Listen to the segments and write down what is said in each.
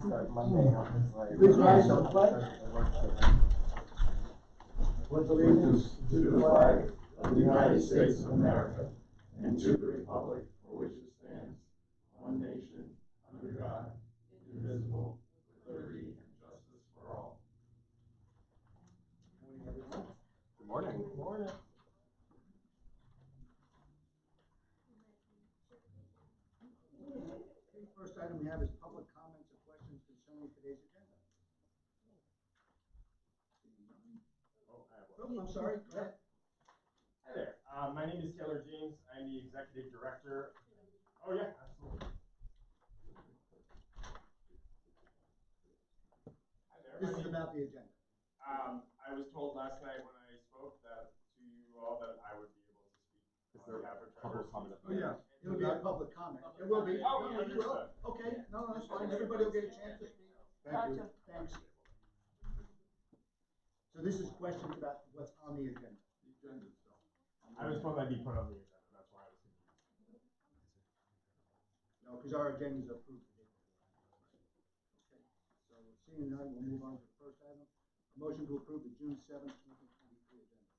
Start Monday on this way. Please rise on the pledge. Pledge allegiance to the flag of the United States of America and to the republic for which it stands, one nation, under God, indivisible, with liberty and justice for all. Good morning. Good morning. Okay, first item we have is public comments or questions concerning today's agenda. Oh, I'm sorry. Go ahead. Hi there. My name is Taylor James. I'm the executive director. Oh yeah, absolutely. Hi there. This is about the agenda. I was told last night when I spoke that to you all that I would be able to speak. Is there public comment? Oh, yeah. It'll be a public comment. It will be. Oh, No, you will. understood. Okay. No, that's fine. Everybody will get a chance to speak. Thank you. Thanks. So this is questions about what's on the agenda. The agenda itself. I was told I'd be put on the agenda. That's why I was confused. No, because our agenda is approved today. Okay. So seeing none, we'll move on to the first item. A motion to approve the June 7th, 2023 agenda.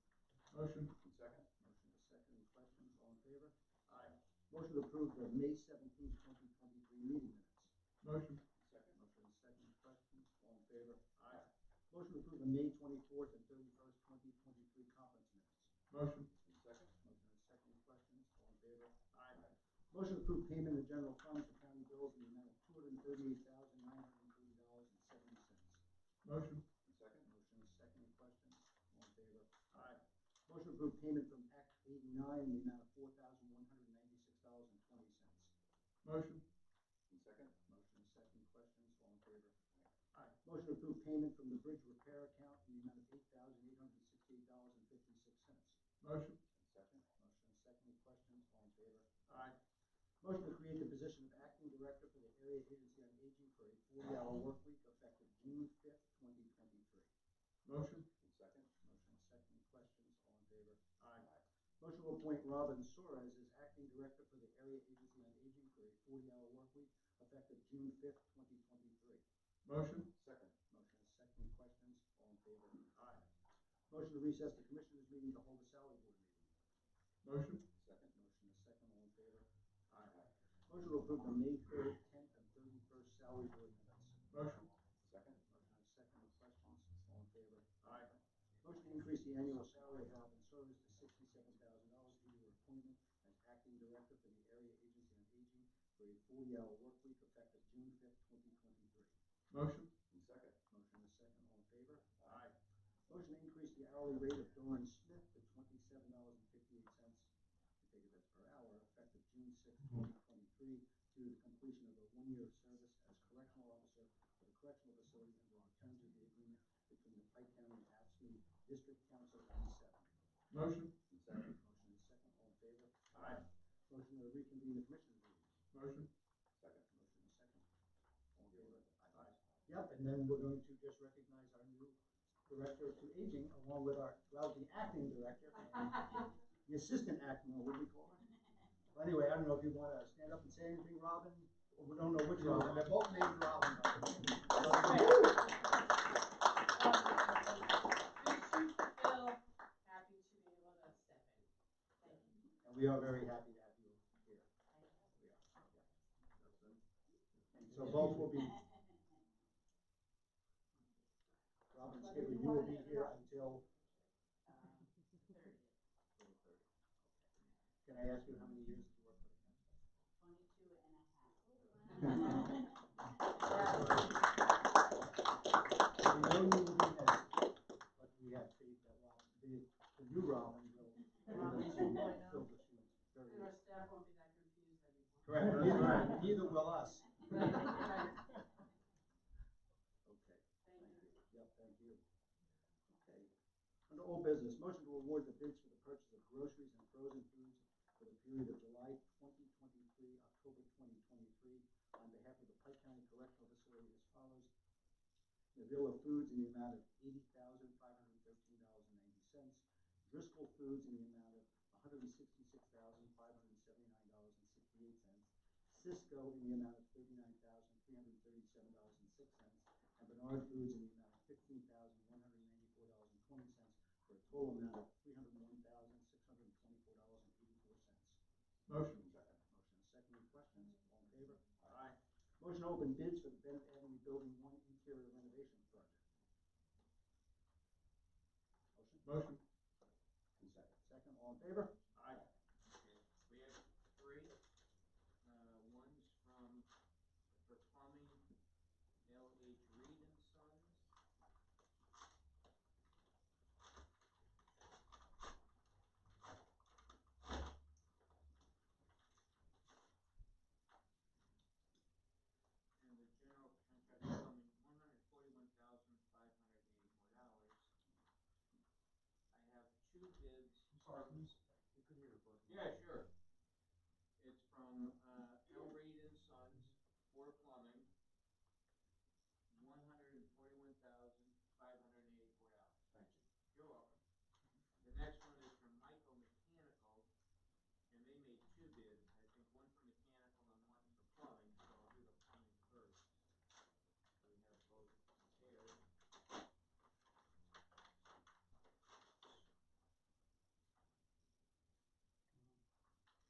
Motion. Second. Motion is second. Any questions? All in favor? Aye. Motion to approve the May 17th, 2023 meeting minutes. Motion. Second. Motion is second. Questions? All in favor? Aye. Motion to approve the May 24th and 31st, 2023 conference minutes. Motion. Second. Motion is second. Questions? All in favor? Aye. Motion to approve payment of general funds for county bills in the amount of $238,930.70. Motion. Second. Motion is second. Questions? All in favor? Aye. Motion to approve payment from Act 89 in the amount of $4,196.20. Motion. Second. Motion is second. Questions? All in favor? Aye. Motion to approve payment from the bridge repair account in the amount of $8,868.56. Motion. Second. Motion is second. Questions? All in favor? Aye. Motion to create the position of acting director for the Area Agency on Aging for a 40-hour work week effective June 5th, 2023. Motion. Second. Motion is second. Questions? All in favor? Aye. Motion to appoint Robin Suarez as acting director for the Area Agency on Aging for a 40-hour work week effective June 5th, 2023. Motion. Second. Motion is second. Questions? All in favor? Aye. Motion to recess the commissioners meeting to hold a salary board meeting. Motion. Second. Motion is second. All in favor? Aye. Motion to approve the May 3rd, 10th, and 31st salary board minutes. Motion. Second. Motion is second. Questions? All in favor? Aye. Motion to increase the annual salary of Robin Service to $67,000 due to her appointment as acting director for the Area Agency on Aging for a 40-hour work week effective June 5th, 2023. Motion. Second. Motion is second. All in favor? Aye. Motion to increase the hourly rate of Doran Smith to $27.58. I take it that's per hour, effective June 6th, 2023, due to the completion of a 1-year service as correctional officer for the correctional facility under our terms of the agreement between the Pike County and AFSCME District Council and 7. Motion. Second. Motion is second. All in favor? Aye. Motion to reconvene the commissioners meeting. Motion. Second. Motion is second. All in favor? Aye. Yep, and then we're going to just recognize our new director to aging along with our, well, the acting director and the assistant acting, or what do we call her? Well, anyway, I don't know if you want to stand up and say anything, Robin, or we don't know which Robin. They're both named Robin. Happy to be able to step in. Thank you. And we are very happy to have you here. We are. And so both will be. Robin Skipper, you will be here until 30th. Can I ask you how many years did you work for the council? 22 and a half. We know you will be missed, but we have faith that the new Robin will be able to fill the shoes. And our staff won't be that confused anymore. Correct. Neither will us. Right. Okay. Thank you. Yep, thank you. Okay. Under old business, motion to award the bids for the purchase of groceries and frozen foods for the period of July 2023, October 2023, on behalf of the Pike County Correctional Facility as follows. The bill of foods in the amount of $80,513.90. Driscoll Foods in the amount of $166,579.68. Cisco in the amount of $39,500. $337.06, and Bernard Foods in the amount of $15,194.20, for a total amount of $301,624.84. Motion. Second. Motion is second. Any questions? All in favor? Aye. Motion to open bids for the Bennett Avenue Building 1 interior renovation project. Motion. Second. Second. All in favor? Aye. Okay, we have three. One's for plumbing, L.H. Reed and Sons. And the general contract plumbing, $141,584. I have two bids. I'm sorry, you could hear your voice. Yeah, sure. It's from L. Reed and Sons for plumbing, $141,584. Thank you. You're welcome. The next one is from Michael Mechanical, and they made two bids. I think one for mechanical and one for plumbing, so I'll do the plumbing first. So we have both compared.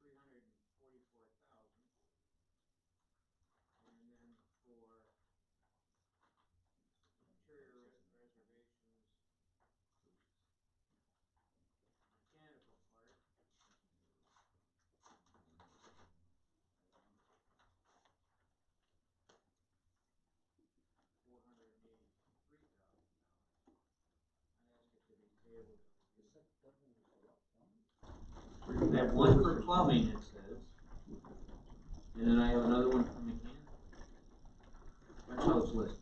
$344,000, and then for interior reservations, mechanical part, $483,000. I ask it to be tabled. I have one for plumbing, it says, and then I have another one for mechanical. That's how it's listed.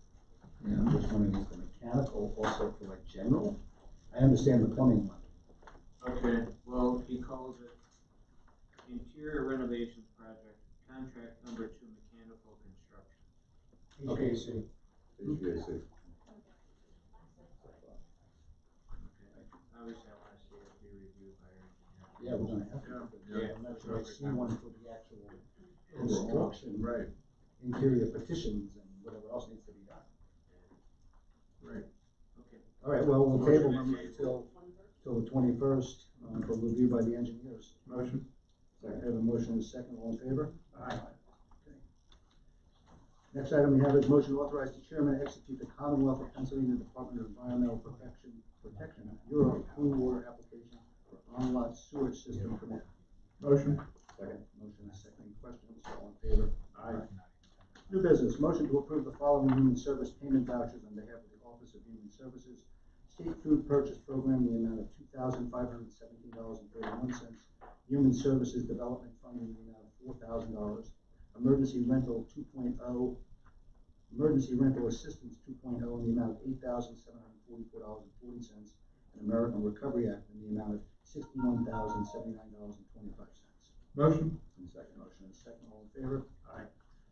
Yeah, I'm just wondering, is the mechanical also for like general? I understand the plumbing one. Okay, well, he calls it interior renovations project, contract number 2 mechanical construction. Okay. HVAC. Okay, obviously I want to see it be reviewed by our engineer. Yeah, we're gonna have to. Yeah. I'm not sure I see one for the actual construction. Right. Interior petitions and whatever else needs to be done. Right. Okay. All right, well, we'll table Motion them to table. till the 21st, for review by the engineers. Motion. I have a motion and a second. All in favor? Aye. Okay. Next item we have is motion to authorize the chairman to execute the Commonwealth of Pennsylvania Department of Environmental Protection Bureau Clean Water application for on-lot sewage system permit. Motion. Second. Motion and second. Any questions? All in favor? Aye. New business, motion to approve the following human service payment vouchers on behalf of the Office of Human Services. State Food Purchase Program, the amount of $2,517.31. Human Services Development Fund in the amount of $4,000. Emergency Rental 2.0, Emergency Rental Assistance 2.0 in the amount of $8,744.40. And American Recovery Act in the amount of $61,079.25. Motion. And second. Motion and second. All in favor? Aye.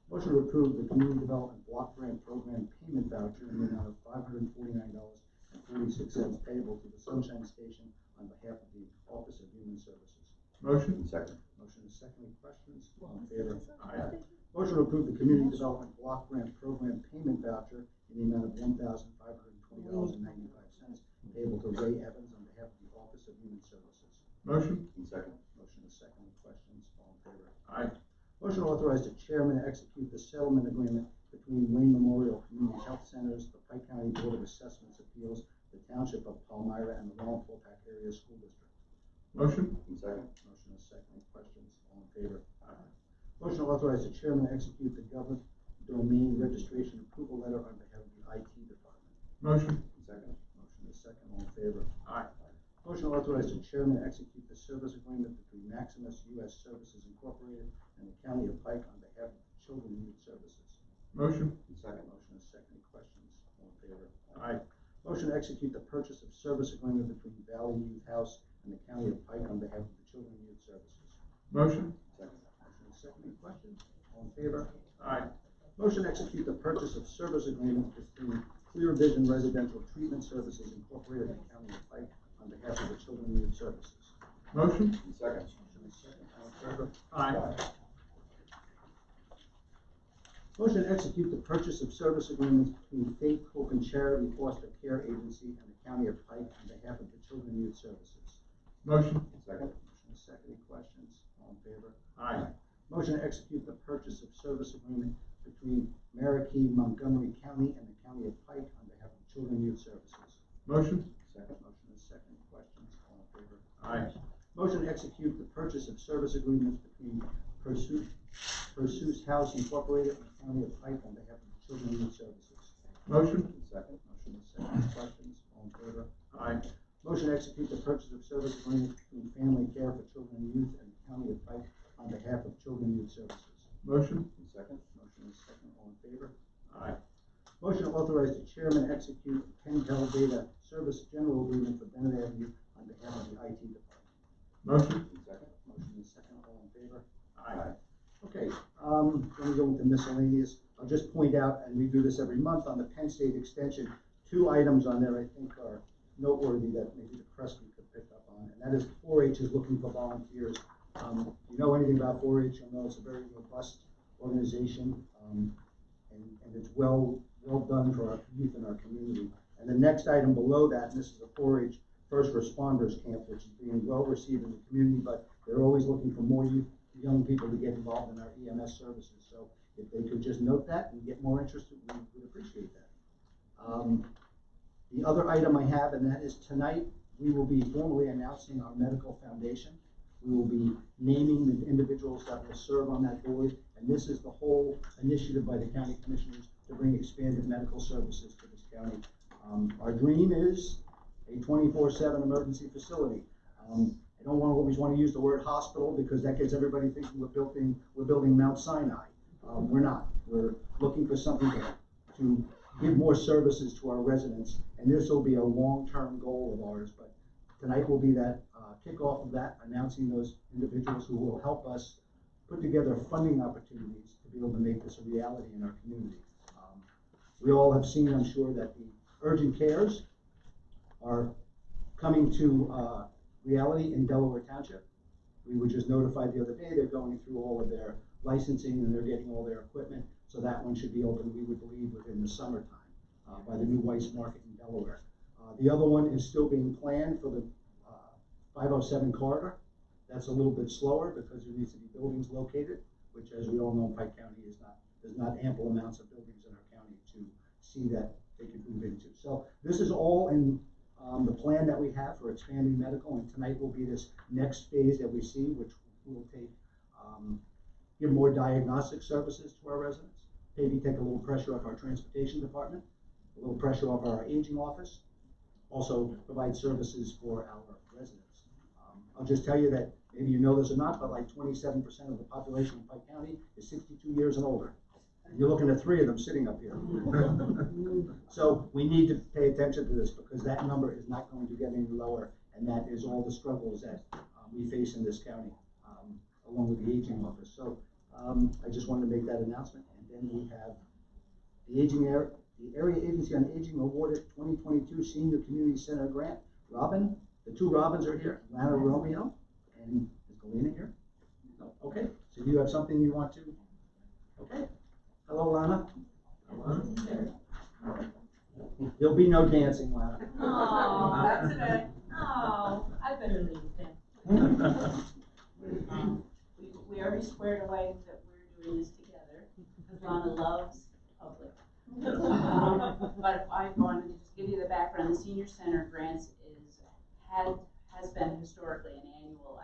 Motion to approve the Community Development Block Grant Program payment voucher in the amount of $549.46 payable to the Sunshine Station on behalf of the Office of Human Services. Motion. Second. Motion is second. Any questions? All in favor? Aye. Motion to approve the Community Development Block Grant Program payment voucher in the amount of $1,520.95 payable to Ray Evans on behalf of the Office of Human Services. Motion. Second. Motion is second. Any questions? All in favor? Aye. Motion to authorize the chairman to execute the settlement agreement between Wayne Memorial Community Health Centers, the Pike County Board of Assessments Appeals, the Township of Palmyra, and the Rolling-Pack Area School District. Motion. Second. Motion is second. Any questions? All in favor? Aye. Motion to authorize the chairman to execute the government domain registration approval letter on behalf of the IT department. Motion. Second. Motion is second. All in favor? Aye. Motion to authorize the chairman to execute the service agreement between Maximus U.S. Services Incorporated and the County of Pike on behalf of the Children and Youth Services. Motion. Second. Motion is second. Any questions? All in favor? Aye. Motion to execute the purchase of service agreement between Valley Youth House and the County of Pike on behalf of the Children and Youth Services. Motion. Second. Motion is second. Any questions? All in favor? Aye. Motion to execute the purchase of service agreement between Clear Vision Residential Treatment Services Incorporated and the County of Pike on behalf of the Children and Youth Services. Motion. Second. Motion is second. All in favor? Aye. Motion to execute the purchase of service agreements between Faith, Hope, and Charity Foster Care Agency and the County of Pike on behalf of the Children and Youth Services. Motion. Second. Motion is second. Any questions? All in favor? Aye. Motion to execute the purchase of service agreement between Marquis, Montgomery County and the County of Pike on behalf of Children and Youth Services. Motion. Second. Motion is second. Questions? All in favor? Aye. Motion to execute the purchase of service agreements between Pursuit House Incorporated and the County of Pike on behalf of the Children and Youth Services. Motion. Second. Motion is second. Questions? All in favor? Aye. Motion to execute the purchase of service agreements between Family Care for Children and Youth and the County of Pike on behalf of Children and Youth Services. Motion. Second. Motion is second. All in favor? Aye. Motion to authorize the chairman to execute the Pentel Data Service General Agreement for Bennett Avenue on behalf of the IT department. Motion. Second. Motion is second. All in favor? Aye. Okay, then we go into miscellaneous. I'll just point out, and we do this every month on the Penn State Extension, 2 items on there I think are noteworthy that maybe the press could pick up on, and that is 4-H is looking for volunteers. If you know anything about 4-H, you'll know it's a very robust organization, and it's well done for our youth in our community. And the next item below that, and this is a 4-H First Responders Camp, which is being well received in the community, but they're always looking for more young people to get involved in our EMS services. So if they could just note that and get more interested, we would appreciate that. The other item I have, and that is tonight, we will be formally announcing our medical foundation. We will be naming the individuals that will serve on that board, and this is the whole initiative by the county commissioners to bring expanded medical services to this county. Our dream is a 24/7 emergency facility. I don't always want to use the word hospital because that gets everybody thinking we're building Mount Sinai. We're not. We're looking for something to give more services to our residents, and this will be a long-term goal of ours. But tonight will be that kickoff of that, announcing those individuals who will help us put together funding opportunities to be able to make this a reality in our community. We all have seen, I'm sure, that the urgent cares are coming to reality in Delaware Township. We were just notified the other day they're going through all of their licensing and they're getting all their equipment, so that one should be open, we would believe, within the summertime by the new Weiss Market in Delaware. The other one is still being planned for the 507 corridor. That's a little bit slower because there needs to be buildings located, which, as we all know, in Pike County there's not ample amounts of buildings in our county to see that they could move into. So this is all in the plan that we have for expanding medical, and tonight will be this next phase that we see, which will give more diagnostic services to our residents, maybe take a little pressure off our transportation department, a little pressure off our aging office, also provide services for our residents. I'll just tell you that, maybe you know this or not, but like 27% of the population in Pike County is 62 years and older. And you're looking at 3 of them sitting up here. So we need to pay attention to this because that number is not going to get any lower, and that is all the struggles that we face in this county, along with the aging office. So I just wanted to make that announcement. And then we have the Area Agency on Aging awarded 2022 Senior Community Center Grant. Robin, the 2 Robins are here, Lana Romeo, and is Galena here? No. Okay, so do you have something you want to? Okay. Hello, Lana. Hello. There'll be no dancing, Lana. Oh, that's today. Oh, I better leave then. We already squared away that we're doing this together, because Lana loves public. But if I wanted to just give you the background, the Senior Center Grants has been historically an annual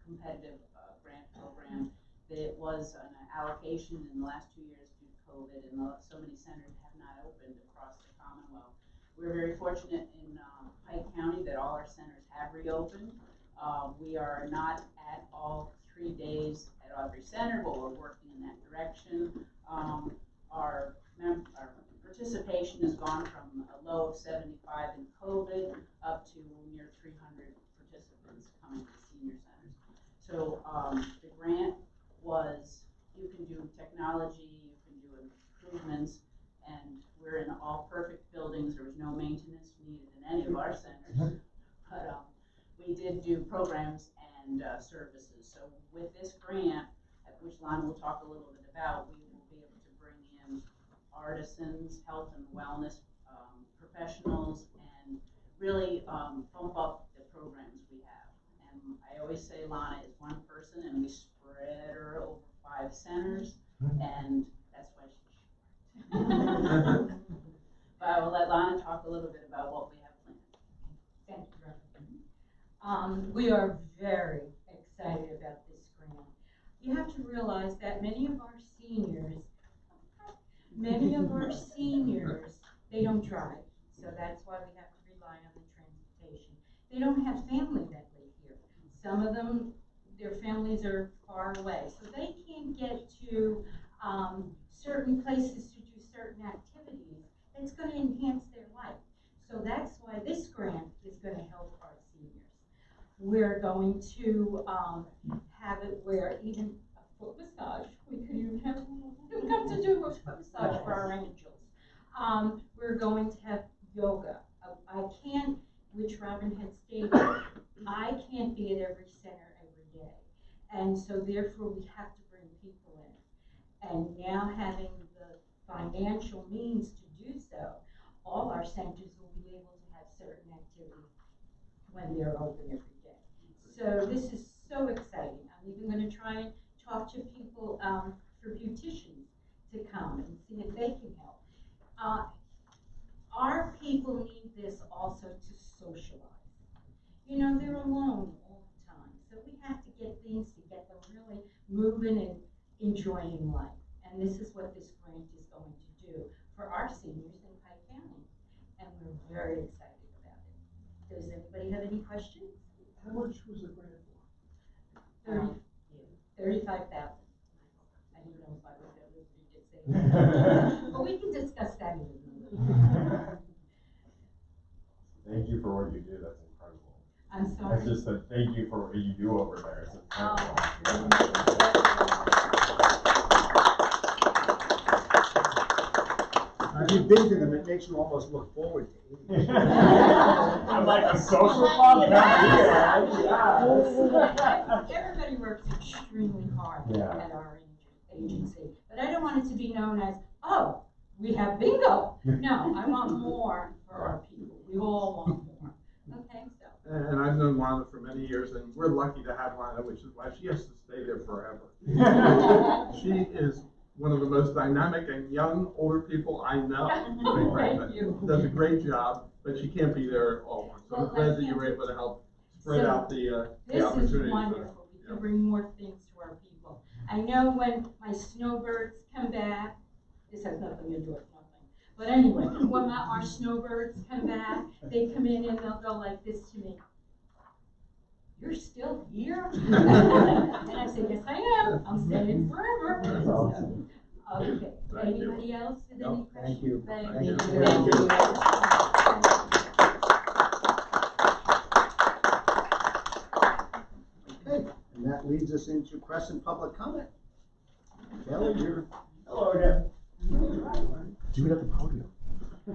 competitive grant program. It was an allocation in the last 2 years due to COVID, and so many centers have not opened across the Commonwealth. We're very fortunate in Pike County that all our centers have reopened. We are not at all 3 days at every center, but we're working in that direction. Our participation has gone from a low of 75 in COVID up to near 300 participants coming to senior centers. So the grant was, you can do technology, you can do improvements, and we're in all perfect buildings. There was no maintenance needed in any of our centers, but we did do programs and services. So with this grant, which Lana will talk a little bit about, we will be able to bring in artisans, health and wellness professionals, and really bump up the programs we have. And I always say Lana is one person, and we spread her over 5 centers, and that's why she's short. But I will let Lana talk a little bit about what we have planned. Thank you, Director. We are very excited about this grant. You have to realize that many of our seniors, they don't drive. So that's why we have to rely on the transportation. They don't have family that live here. Some of them, their families are far away. So they can't get to certain places to do certain activities. It's going to enhance their life. So that's why this grant is going to help our seniors. We're going to have it where even a foot massage, we could even have come to do a foot massage for our angels. We're going to have yoga. I can't, which Robin had stated, I can't be at every center every day. And so therefore we have to bring people in. And now having the financial means to do so, all our centers will be able to have certain activities when they're open every day. So this is so exciting. I'm even going to try and talk to people for beauticians to come and see if they can help. Our people need this also to socialize. You know, they're alone all the time. So we have to get things to get them really moving and enjoying life. And this is what this grant is going to do for our seniors in Pike County. And we're very excited about it. Does anybody have any questions? How much was the grant for? 35,000. I don't know if I was at liberty to say that. But we can discuss that in a minute. Thank you for what you do. That's incredible. I'm sorry. I just said thank you for what you do over there. It's incredible. If you've been to them, it makes you almost look forward to it. I'm like a social club. Everybody works extremely hard Yeah. at our agency, but I don't want it to be known as, oh, we have bingo. No, I want more for our people. We all want more. Okay, so. And I've known Lana for many years, and we're lucky to have Lana, which is why she has to stay there forever. She is one of the most dynamic and young older people I know. Thank you. Does a great job, but she can't be there all once. So Well, I'm glad I that you were can't- able to help spread So, out the This is opportunities. wonderful. We Yeah. can bring more things to our people. I know when my snowbirds come back, this has nothing to do with nothing. But anyway, when our snowbirds come back, they come in and they'll go like this to me. You're still here? And I say, yes, I am. I'm staying forever. That's awesome. Okay. Thank you. Anybody else with No, any thank questions? you. Thank Thank you. you. Thank you. Okay, and that leads us into Crescent public comment. Taylor, you're. Hello again. Do it at the podium.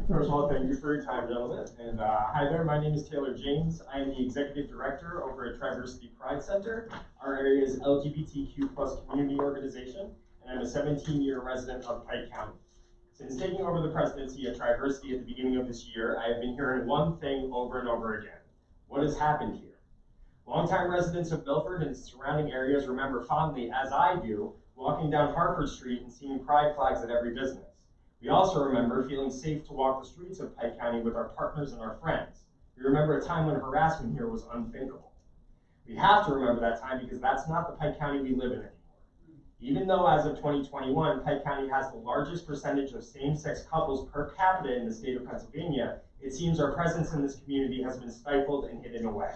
First of all, thank you for your time, gentlemen. And hi there, my name is Taylor James. I am the Executive Director over at Triversity Pride Center, our area's LGBTQ+ community organization, and I'm a 17-year resident of Pike County. Since taking over the presidency at Triversity at the beginning of this year, I have been hearing one thing over and over again. What has happened here? Longtime residents of Milford and surrounding areas remember fondly, as I do, walking down Hartford Street and seeing pride flags at every business. We also remember feeling safe to walk the streets of Pike County with our partners and our friends. We remember a time when harassment here was unthinkable. We have to remember that time because that's not the Pike County we live in anymore. Even though as of 2021, Pike County has the largest percentage of same-sex couples per capita in the state of Pennsylvania, it seems our presence in this community has been stifled and hidden away.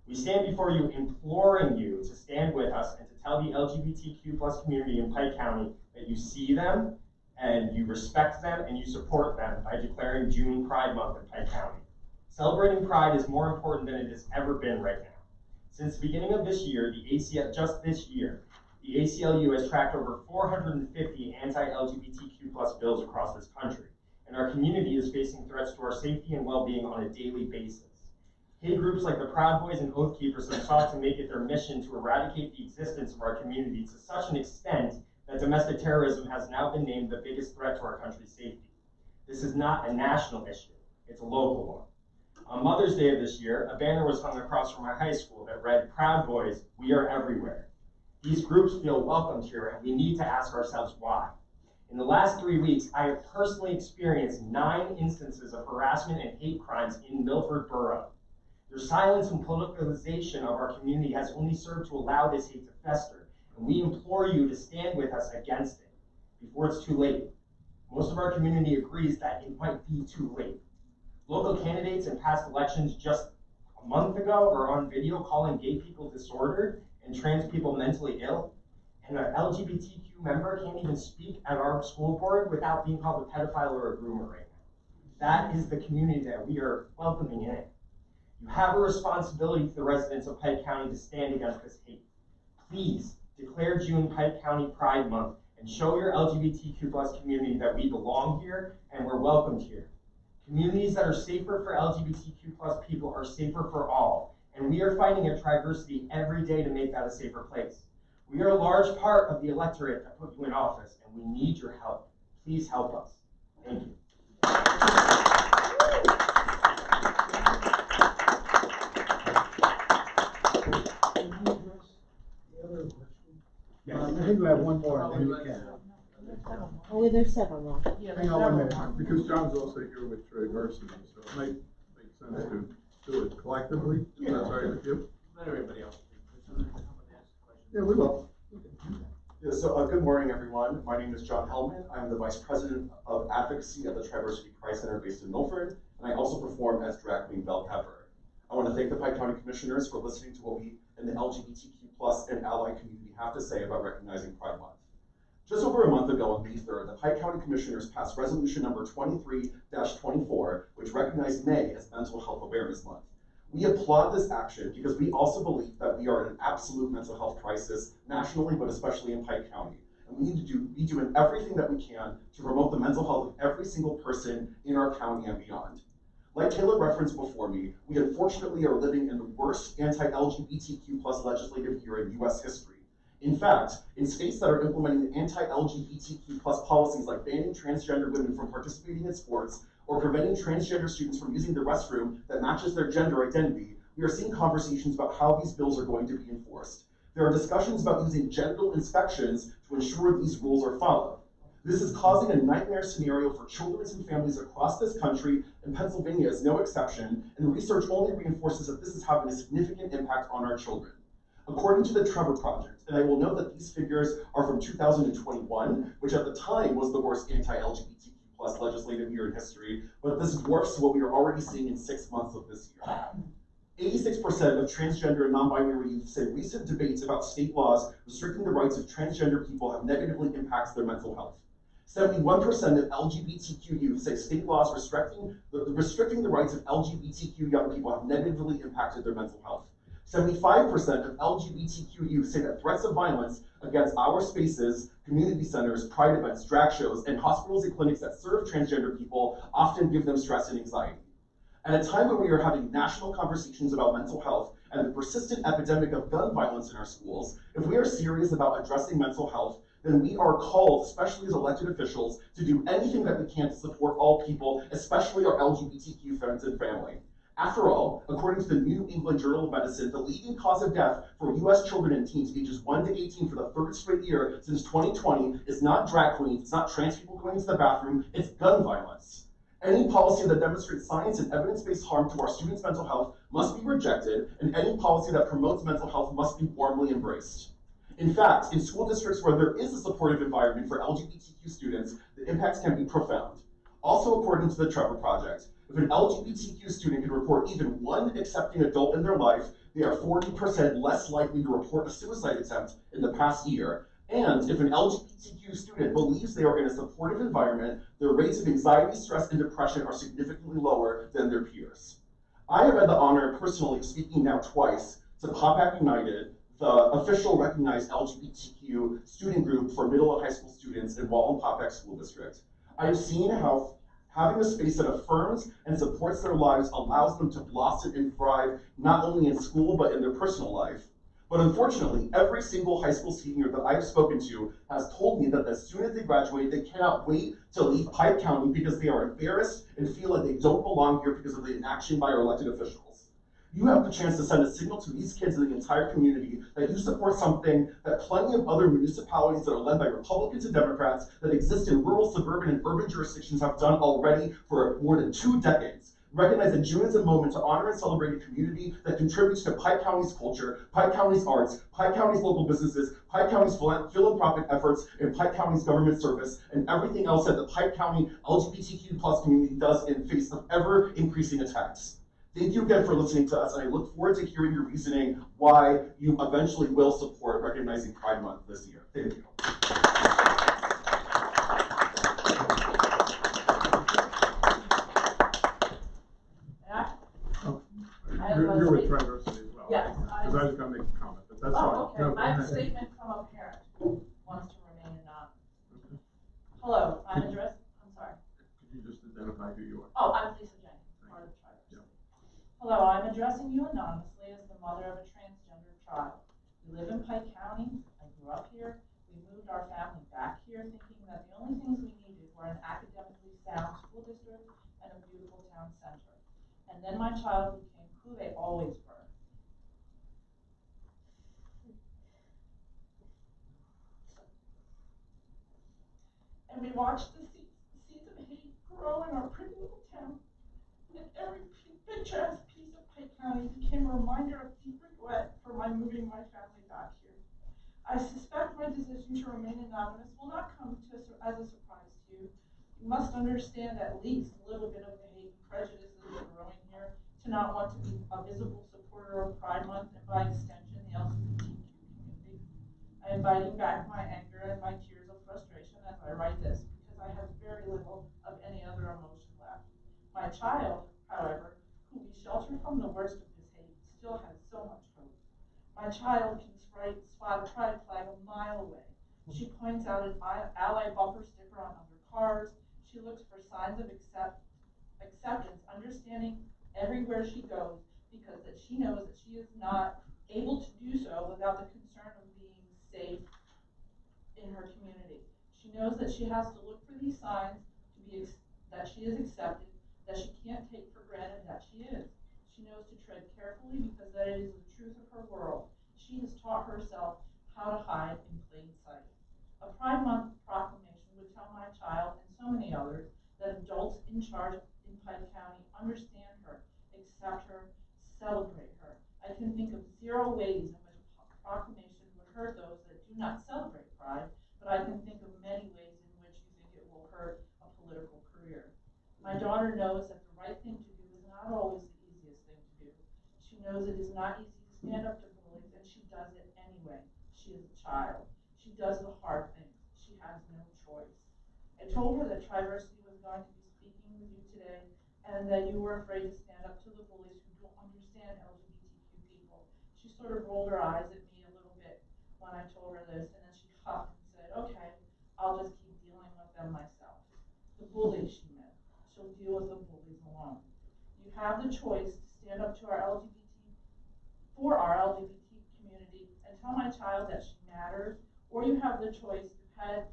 We stand before you imploring you to stand with us and to tell the LGBTQ+ community in Pike County that you see them, and you respect them, and you support them by declaring June Pride Month in Pike County. Celebrating Pride is more important than it has ever been right now. Since the beginning of this year, just this year, the ACLU has tracked over 450 anti-LGBTQ+ bills across this country, and our community is facing threats to our safety and well-being on a daily basis. Hate groups like the Proud Boys and Oath Keepers have sought to make it their mission to eradicate the existence of our community to such an extent that domestic terrorism has now been named the biggest threat to our country's safety. This is not a national issue, it's a local one. On Mother's Day of this year, a banner was hung across from our high school that read, "Proud Boys, we are everywhere." These groups feel welcomed here, and we need to ask ourselves why. In the last 3 weeks, I have personally experienced 9 instances of harassment and hate crimes in Milford Borough. Their silence and politicalization of our community has only served to allow this hate to fester, and we implore you to stand with us against it before it's too late. Most of our community agrees that it might be too late. Local candidates in past elections just a month ago are on video calling gay people disordered and trans people mentally ill, and an LGBTQ member can't even speak at our school board without being called a pedophile or a groomer right now. That is the community that we are welcoming in. You have a responsibility to the residents of Pike County to stand against this hate. Please declare June Pike County Pride Month and show your LGBTQ+ community that we belong here and we're welcomed here. Communities that are safer for LGBTQ+ people are safer for all, and we are fighting at Triversity every day to make that a safer place. We are a large part of the electorate that put you in office, and we need your help. Please help us. Thank you. I think we have one more, and then you can. Oh, there's several more. Hang on 1 minute. Because John's also here with Triversity, so it might make sense to do it collectively, if that's all right with you. Let everybody else. Yeah, we will. Yeah, so good morning, everyone. My name is John Hellman. I'm the Vice President of Advocacy at the Triversity Pride Center based in Milford, and I also perform as drag queen Belle Pepper. I want to thank the Pike County Commissioners for listening to what we in the LGBTQ+ and ally community have to say about recognizing Pride Month. Just over a month ago on May 3rd, the Pike County Commissioners passed resolution number 23-24, which recognized May as Mental Health Awareness Month. We applaud this action because we also believe that we are in an absolute mental health crisis nationally, but especially in Pike County. And we need to be doing everything that we can to promote the mental health of every single person in our county and beyond. Like Taylor referenced before me, we unfortunately are living in the worst anti-LGBTQ+ legislative year in US history. In fact, in states that are implementing anti-LGBTQ+ policies like banning transgender women from participating in sports or preventing transgender students from using the restroom that matches their gender identity, we are seeing conversations about how these bills are going to be enforced. There are discussions about using genital inspections to ensure these rules are followed. This is causing a nightmare scenario for children and families across this country, and Pennsylvania is no exception, and research only reinforces that this is having a significant impact on our children. According to the Trevor Project, and I will note that these figures are from 2021, which at the time was the worst anti-LGBTQ+ legislative year in history, but this dwarfs what we are already seeing in 6 months of this year. 86% of transgender and non-binary youth say recent debates about state laws restricting the rights of transgender people have negatively impacted their mental health. 71% of LGBTQ youth say state laws restricting the rights of LGBTQ young people have negatively impacted their mental health. 75% of LGBTQ youth say that threats of violence against our spaces, community centers, pride events, drag shows, and hospitals and clinics that serve transgender people often give them stress and anxiety. At a time when we are having national conversations about mental health and the persistent epidemic of gun violence in our schools, if we are serious about addressing mental health, then we are called, especially as elected officials, to do anything that we can to support all people, especially our LGBTQ friends and family. After all, according to the New England Journal of Medicine, the leading cause of death for US children and teens ages 1 to 18 for the 3rd straight year since 2020 is not drag queens, it's not trans people going to the bathroom, it's gun violence. Any policy that demonstrates science and evidence-based harm to our students' mental health must be rejected, and any policy that promotes mental health must be warmly embraced. In fact, in school districts where there is a supportive environment for LGBTQ students, the impacts can be profound. Also, according to the Trevor Project, if an LGBTQ student can report even one accepting adult in their life, they are 40% less likely to report a suicide attempt in the past year. And if an LGBTQ student believes they are in a supportive environment, their rates of anxiety, stress, and depression are significantly lower than their peers. I have had the honor personally of speaking now twice to Popac United, the official recognized LGBTQ student group for middle and high school students in Walton Popac School District. I have seen how having a space that affirms and supports their lives allows them to blossom and thrive not only in school but in their personal life. But unfortunately, every single high school senior that I've spoken to has told me that as soon as they graduate, they cannot wait to leave Pike County because they are embarrassed and feel like they don't belong here because of the inaction by our elected officials. You have the chance to send a signal to these kids and the entire community that you support something that plenty of other municipalities that are led by Republicans and Democrats that exist in rural, suburban, and urban jurisdictions have done already for more than 2 decades. Recognize that June is a moment to honor and celebrate a community that contributes to Pike County's culture, Pike County's arts, Pike County's local businesses, Pike County's philanthropic efforts, and Pike County's government service, and everything else that the Pike County LGBTQ+ community does in face of ever increasing attacks. Thank you again for listening to us, and I look forward to hearing your reasoning why you eventually will support recognizing Pride Month this year. Thank you. You're with Trevor as well. Yes, Because I was going to make a comment, but that's fine. Oh, okay. No, go I have a ahead. statement from a parent who wants to remain anonymous. Hello, I'm addressed, I'm sorry. Could you just identify who you are? Oh, I'm Lisa Jennings, part of the tribe. Yeah. Hello, I'm addressing you anonymously as the mother of a transgender child. We live in Pike County. I grew up here. We moved our family back here thinking that the only things we needed were an academically sound school district and a beautiful town center. And then my child became who they always were. And we watched the seeds of hate grow in our pretty little town. And every picturesque piece of Pike County became a reminder of deep regret for my moving my family back here. I suspect my decision to remain anonymous will not come as a surprise to you. You must understand at least a little bit of the hate and prejudices that are growing here to not want to be a visible supporter of Pride Month and by extension the LGBTQ community. I am biting back my anger and my tears of frustration as I write this because I have very little of any other emotion left. My child, however, who we shelter from the worst of this hate, still has so much hope. My child can spot a pride flag a mile away. She points out an ally bumper sticker on other cars. She looks for signs of acceptance, understanding everywhere she goes because that she knows that she is not able to do so without the concern of being safe in her community. She knows that she has to look for these signs to be that she is accepted, that she can't take for granted that she is. She knows to tread carefully because that is the truth of her world. She has taught herself how to hide in plain sight. A Pride Month proclamation would tell my child and so many others that adults in charge in Pike County understand her, accept her, celebrate her. I can think of 0 ways in which a proclamation would hurt those that do not celebrate Pride, but I can think of many ways in which you think it will hurt a political career. My daughter knows that the right thing to do is not always the easiest thing to do. She knows it is not easy to stand up to bullies, and she does it anyway. She is a child. She does the hard things. She has no choice. I told her that Triversity was going to be speaking with you today, and that you were afraid to stand up to the bullies who don't understand LGBTQ people. She sort of rolled her eyes at me a little bit when I told her this, and then she huffed and said, okay, I'll just keep dealing with them myself. The bullies, she meant. She'll deal with the bullies alone. You have the choice to stand up to our LGBT community and tell my child that she matters, or you have the choice to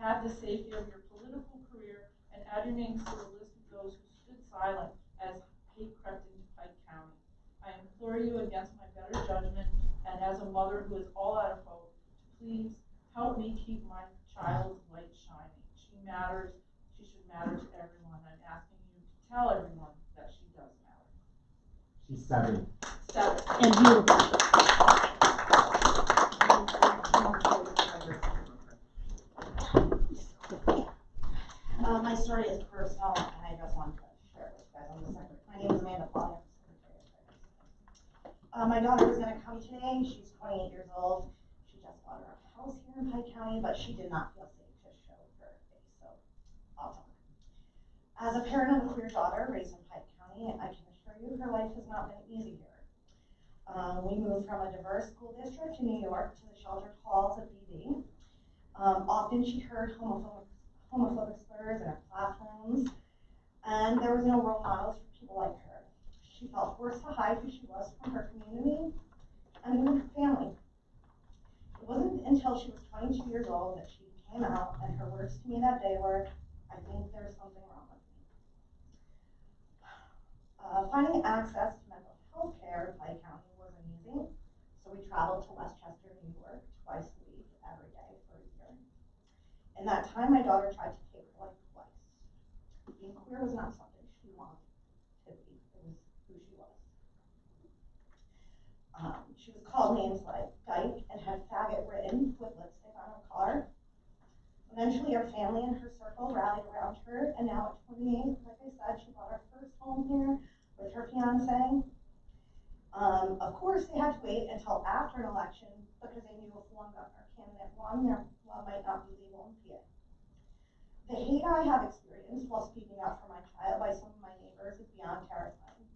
have the safety of your political career and add your names to the list of those who stood silent as hate crept into Pike County. I implore you against my better judgment and as a mother who is all out of hope, please help me keep my child's light shining. She matters. She should matter to everyone. I'm asking you to tell everyone that she does matter. She's 7. 7. And beautiful. My story is personal, and I just want to share it with you guys on the second. My name is Amanda Paul. My daughter is going to come today. She's 28 years old. She just bought her a house here in Pike County, but she did not feel safe to show her face, so I'll talk. As a parent of a queer daughter raised in Pike County, I can assure you her life has not been easy here. We moved from a diverse school district in New York to the sheltered halls of BV. Often she heard homophobic slurs in her classrooms, and there was no role models for people like her. She felt forced to hide who she was from her community, and we were family. It wasn't until she was 22 years old that she came out, and her words to me that day were, "I think there's something wrong with me." Finding access to mental health care in Pike County wasn't easy, so we traveled to Westchester, New York, twice a week, every day for a year. In that time, my daughter tried to take her life twice. Being queer was not something she wanted to be, it was who she was. She was called names like dyke and had faggot written with lipstick on her car. Eventually, her family and her circle rallied around her, and now at 28, like I said, she bought her first home here with her fiance. Of course, they had to wait until after an election because they knew if one governor candidate won, their law might not be legal in PA. The hate I have experienced while speaking up for my child by some of my neighbors is beyond terrifying.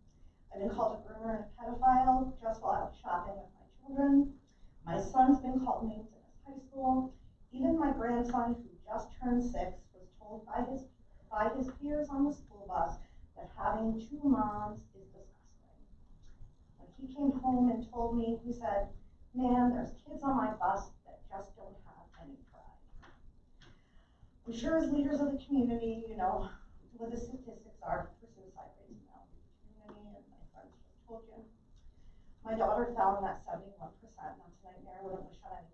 I've been called a groomer and a pedophile just while out shopping with my children. My son's been called names in his high school. Even my grandson, who just turned 6, was told by his peers on the school bus that having 2 moms is disgusting. When he came home and told me, he said, "Man, there's kids on my bus that just don't have any pride." I'm sure as leaders of the community, you know what the statistics are for suicide rates in the LGBT community, and my friends just told you. My daughter fell in that 71%, and that's a nightmare I wouldn't wish on anyone.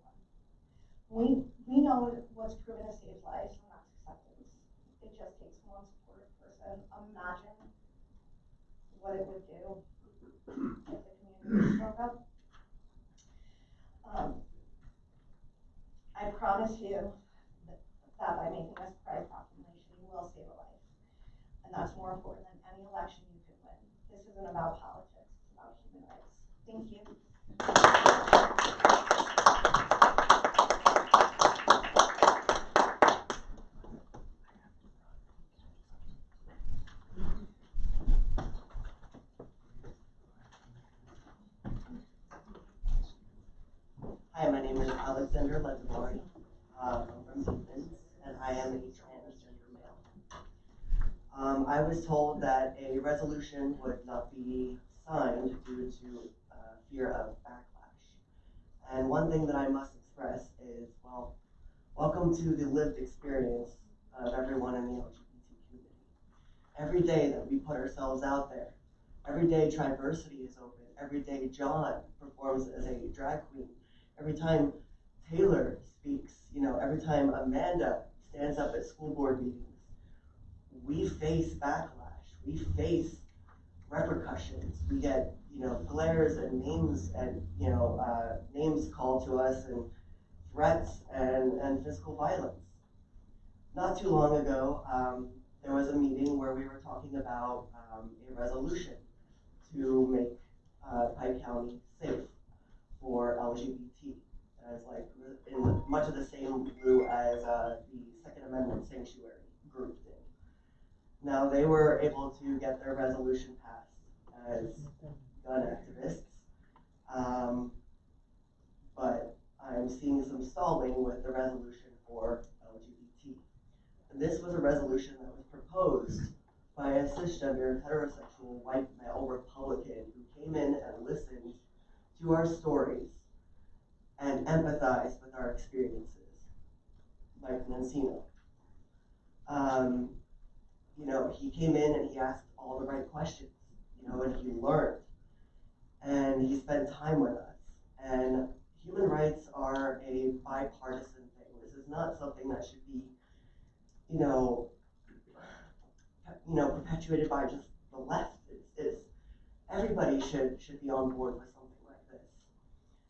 We know what's proven to save lives, and that's acceptance. It just takes one supportive person. Imagine what it would do if the community spoke up. I promise you that by making this Pride proclamation, you will save a life. And that's more important than any election you can win. This isn't about politics, it's about human rights. Thank you. Hi, my name is Alexander Legendary. I'm from Stevens, and I am a transgender male. I was told that a resolution would not be signed due to fear of backlash. And one thing that I must express is, well, welcome to the lived experience of everyone in the LGBT community. Every day that we put ourselves out there, every day Triversity is open, every day John performs as a drag queen, every time Taylor speaks, every time Amanda stands up at school board meetings, we face backlash, we face repercussions, we get, glares and names and, names called to us and threats and physical violence. Not too long ago, there was a meeting where we were talking about a resolution to make Pike County safe for LGBT, as like in much of the same blue as the Second Amendment sanctuary group did. Now they were able to get their resolution passed as gun activists, but I'm seeing some stalling with the resolution for LGBT. And this was a resolution that was proposed by a cisgender, heterosexual, white male Republican who came in and listened to our stories and empathize with our experiences, Mike Mancino. He came in and he asked all the right questions, and he learned, and he spent time with us. And human rights are a bipartisan thing. This is not something that should be, perpetuated by just the left. It's everybody should be on board with something like this.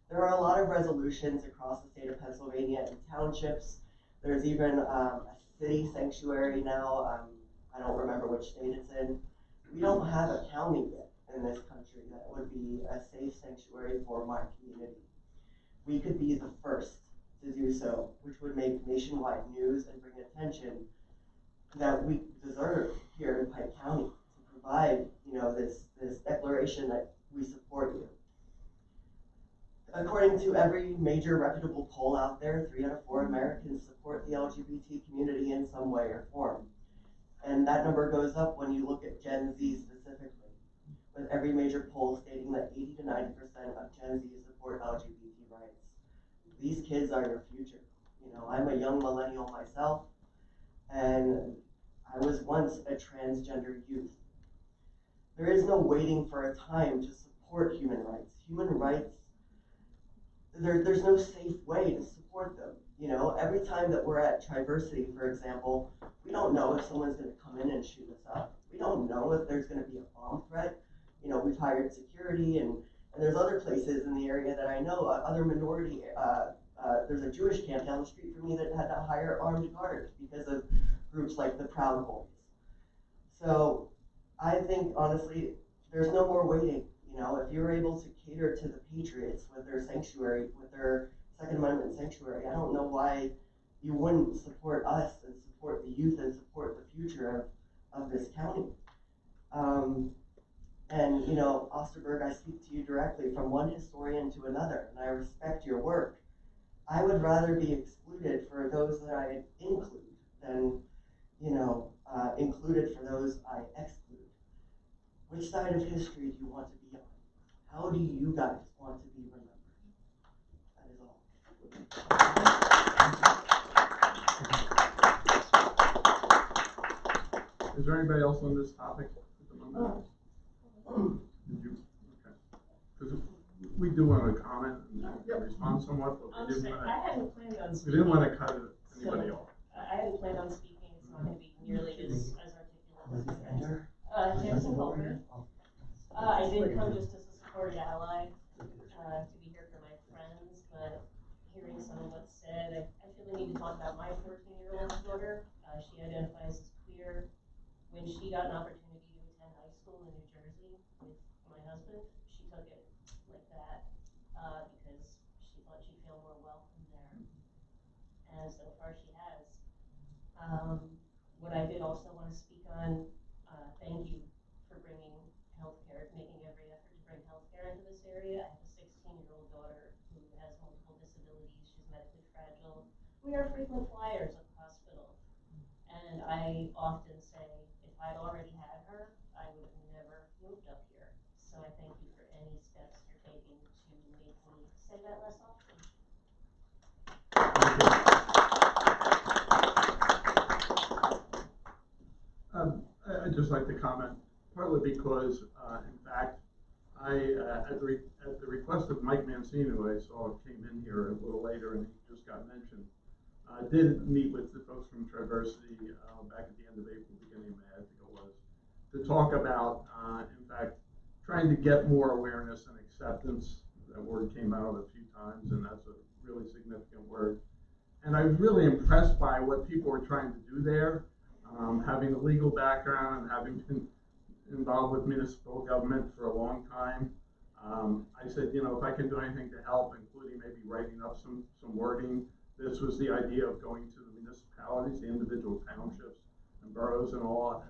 There are a lot of resolutions across the state of Pennsylvania and townships. There's even a city sanctuary now. I don't remember which state it's in. We don't have a county yet in this country that would be a safe sanctuary for my community. We could be the first to do so, which would make nationwide news and bring attention that we deserve here in Pike County to provide, this declaration that we support you. According to every major reputable poll out there, 3 out of 4 Americans support the LGBT community in some way or form. And that number goes up when you look at Gen Z specifically. with every major poll stating that 80 to 90% of Gen Z support LGBT rights. These kids are your future. You know, I'm a young millennial myself, and I was once a transgender youth. There is no waiting for a time to support human rights. Human rights, there's no safe way to support them. You know, every time that we're at Triversity, for example, we don't know if someone's going to come in and shoot us up. We don't know if there's going to be a bomb threat. You know, we've hired security, and there's other places in the area that I know, other minority, there's a Jewish camp down the street from me that had to hire armed guards because of groups like the Proud Boys. So I think, honestly, there's no more waiting. You know, if you're able to cater to the patriots with their sanctuary, with their Second Amendment sanctuary, I don't know why you wouldn't support us and support the youth and support the future of this county. And, you know, Osterberg, I speak to you directly from one historian to another, and I respect your work. I would rather be excluded for those that I include than, you know, included for those I exclude. Which side of history do you want to be on? How do you guys want to be remembered? That is all. Is there anybody else on this topic at the moment? Did you? Okay. Because we do want to comment and respond somewhat, but we didn't want I hadn't planned on to. We speaking. didn't want to cut anybody off. I hadn't planned on speaking. It's not going to be nearly as articulate as Andrew. Jensen Colbert. I did come just as a supported ally to be here for my friends, but hearing some of what's said, I feel the need to talk about my 14-year-old daughter. She identifies as queer. When she got an opportunity to attend high school in New Jersey with my husband, she took it like that because she thought she'd feel more welcome there. And so far she has. What I did also want to speak on, thank you for bringing healthcare, making every effort to bring healthcare into this area. I have a 16-year-old daughter who has multiple disabilities. She's medically fragile. We are frequent flyers at the hospital. And I often say, if I'd already had her, I would have never moved up here. So I thank you for any steps you're taking to make me say that less often. I'd just like to comment, partly because, in fact, I, at the request of Mike Mancino, who I saw came in here a little later and he just got mentioned, did meet with the folks from Triversity back at the end of April, beginning of May, I think it was, to talk about, in fact, trying to get more awareness and acceptance. That word came out a few times, and that's a really significant word. And I was really impressed by what people were trying to do there, having a legal background and having been involved with municipal government for a long time. I said, you know, if I can do anything to help, including maybe writing up some wording. This was the idea of going to the municipalities, the individual townships and boroughs and all,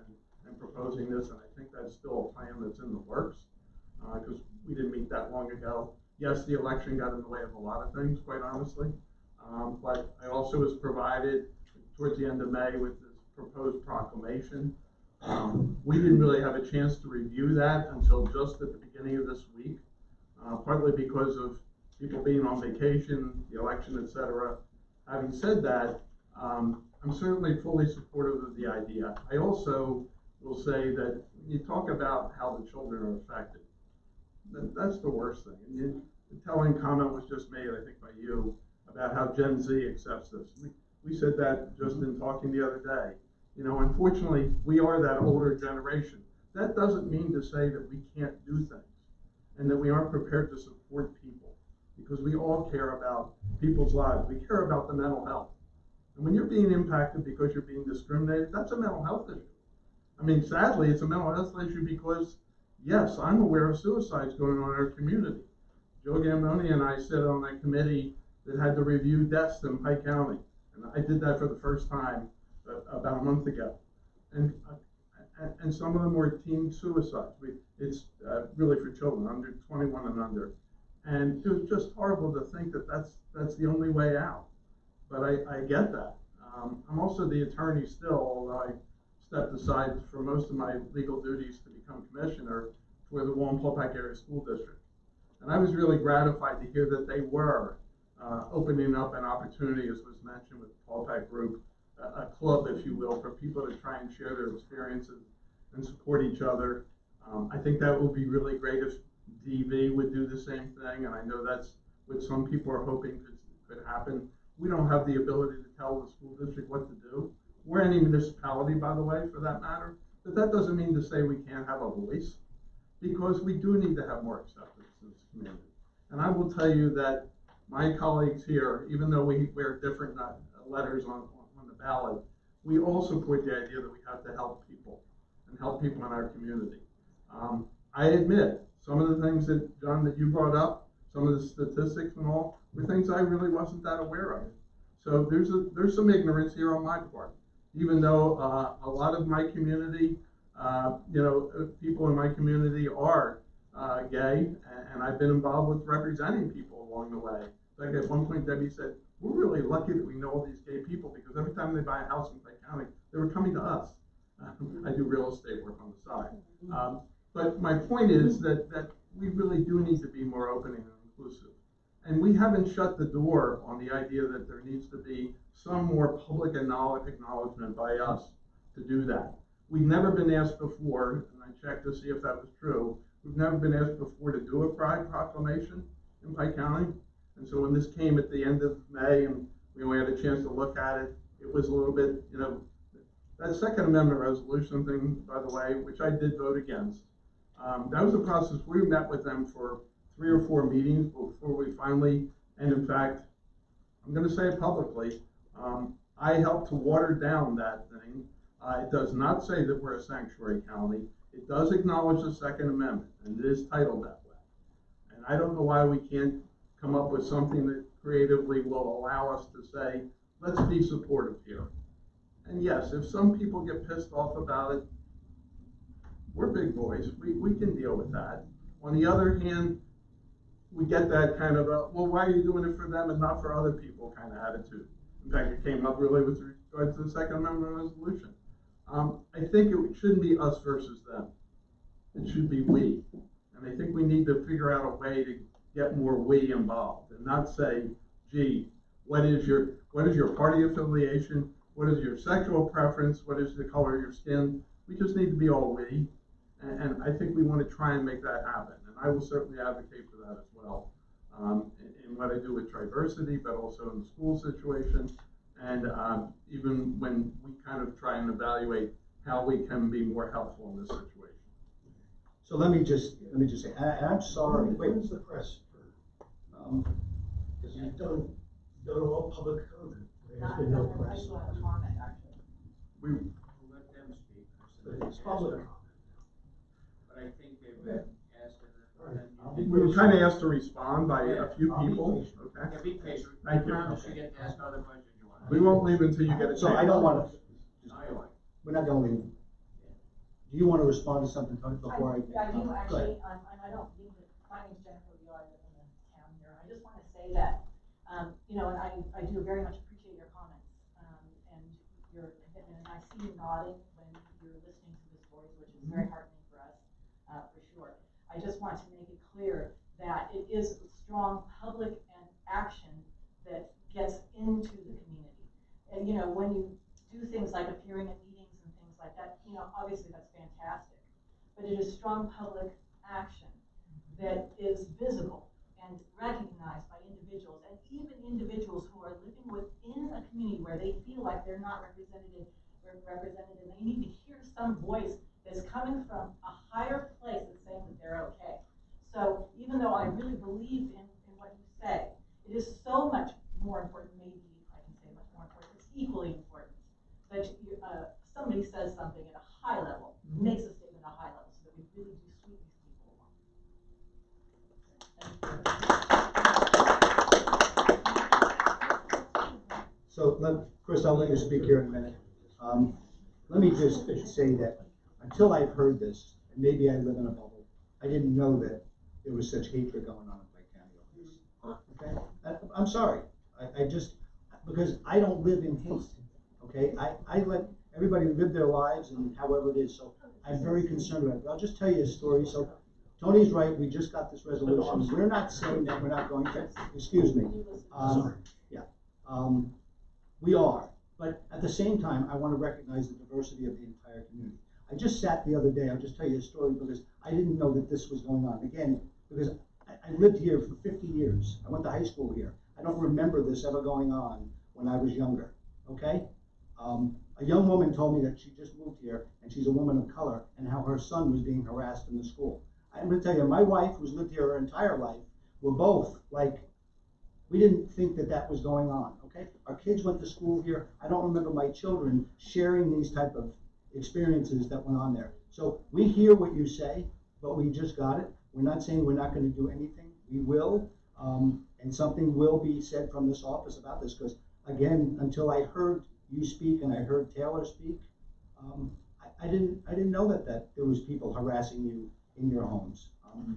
and proposing this. And I think that's still a plan that's in the works, because we didn't meet that long ago. Yes, the election got in the way of a lot of things, quite honestly. But I also was provided towards the end of May with this proposed proclamation. We didn't really have a chance to review that until just at the beginning of this week, partly because of people being on vacation, the election, etc. Having said that, I'm certainly fully supportive of the idea. I also will say that when you talk about how the children are affected, that's the worst thing. And the telling comment was just made, I think, by you about how Gen Z accepts this. We said that just in talking the other day. You know, unfortunately, we are that older generation. That doesn't mean to say that we can't do things and that we aren't prepared to support people, because we all care about people's lives. We care about the mental health. And when you're being impacted because you're being discriminated, that's a mental health issue. I mean, sadly, it's a mental health issue because, yes, I'm aware of suicides going on in our community. Joe Gamboni and I sit on a committee that had to review deaths in Pike County. And I did that for the first time about a month ago. And some of them were teen suicides. It's really for children, under 21 and under. And it was just horrible to think that that's the only way out. But I get that. I'm also the attorney still, although I stepped aside for most of my legal duties to become commissioner for the Walpole Pike Area School District. And I was really gratified to hear that they were opening up an opportunity, as was mentioned with the Paul Pike Group, a club, if you will, for people to try and share their experiences and support each other. I think that would be really great if DV would do the same thing, and I know that's what some people are hoping could happen. We don't have the ability to tell the school district what to do. We're any municipality, by the way, for that matter, but that doesn't mean to say we can't have a voice, because we do need to have more acceptance in this community. And I will tell you that my colleagues here, even though we wear different letters on the ballot, we all support the idea that we have to help people and help people in our community. I admit, some of the things that, John, that you brought up, some of the statistics and all, were things I really wasn't that aware of. So there's some ignorance here on my part, even though a lot of my community, people in my community are gay, and I've been involved with representing people along the way. Like at one point, Debbie said, we're really lucky that we know all these gay people, because every time they buy a house in Pike County, they were coming to us. I do real estate work on the side. But my point is that we really do need to be more open and inclusive. And we haven't shut the door on the idea that there needs to be some more public acknowledgement by us to do that. We've never been asked before, and I checked to see if that was true, we've never been asked before to do a pride proclamation in Pike County. And so when this came at the end of May and we only had a chance to look at it, it was a little bit, that Second Amendment resolution thing, by the way, which I did vote against, that was a process. We met with them for 3 or 4 meetings before we finally, and in fact, I'm going to say it publicly, I helped to water down that thing. It does not say that we're a sanctuary county. It does acknowledge the Second Amendment, and it is titled that way. And I don't know why we can't come up with something that creatively will allow us to say, let's be supportive here. And yes, if some people get pissed off about it, we're big boys. We can deal with that. On the other hand, we get that kind of a, well, why are you doing it for them and not for other people kind of attitude. In fact, it came up really with regard to the Second Amendment resolution. I think it shouldn't be us versus them. It should be we. And I think we need to figure out a way to get more we involved and not say, gee, what is your party affiliation? What is your sexual preference? What is the color of your skin? We just need to be all we. And I think we want to try and make that happen. And I will certainly advocate for that as well. In what I do with Triversity, but also in the school situation. And even when we kind of try and evaluate how we can be more helpful in this situation. So let me just say, I'm sorry. Wait, when's the press for? Because you've done all public comment. There's been no press. We will let them speak. It's public comment. But I think they've been asked. We were kind of asked to respond by a few people. Okay. Yeah, be patient. Thank you. Promise you get to ask other questions you want. We won't leave until you get a chance. So I don't want to. No, you won't. We're not going to leave. Do you want to respond to something, Tony, before I? I do actually, and I don't mean to, my name's Jennifer Lear, I live in the town here. I just want to say that, and I do very much appreciate your comments, and your commitment, and I see you nodding when you're listening to this voice, which is very heartening for us, for sure. I just want to make it clear that it is strong public and action that gets into the community. And, when you do things like appearing at meetings and things like that, obviously that's fantastic. But it is strong public action that is visible and recognized by individuals, and even individuals who are living within a community where they feel like they're not represented, and they need to hear some voice that's coming from a higher place that's saying that they're okay. So even though I really believe in what you say, it is so much more important, maybe I can say much more important, it's equally important that somebody says something at a high level, makes a statement at a high level, so that we really do sweep these people along. So, Chris, I'll let you speak here in a minute. Let me just say that until I've heard this, and maybe I live in a bubble, I didn't know that there was such hatred going on in Pike County over this. Okay? I'm sorry. I just, because I don't live in hate. Okay? I let everybody live their lives and however it is. So I'm very concerned about it. But I'll just tell you a story. So Tony's right, we just got this resolution. We're not saying that we're not going to, excuse me. Yeah, we are. But at the same time, I want to recognize the diversity of the entire community. I just sat the other day, I'll just tell you a story because I didn't know that this was going on. Again, because I lived here for 50 years. I went to high school here. I don't remember this ever going on when I was younger, okay? A young woman told me that she just moved here and she's a woman of color and how her son was being harassed in the school. I'm gonna tell you, my wife, who's lived here her entire life, we're both like, we didn't think that that was going on, okay? Our kids went to school here. I don't remember my children sharing these type of experiences that went on there. So we hear what you say, but we just got it. We're not saying we're not gonna do anything. We will, and something will be said from this office about this, because again, until I heard you speak and I heard Taylor speak, I didn't know that there was people harassing you in your homes.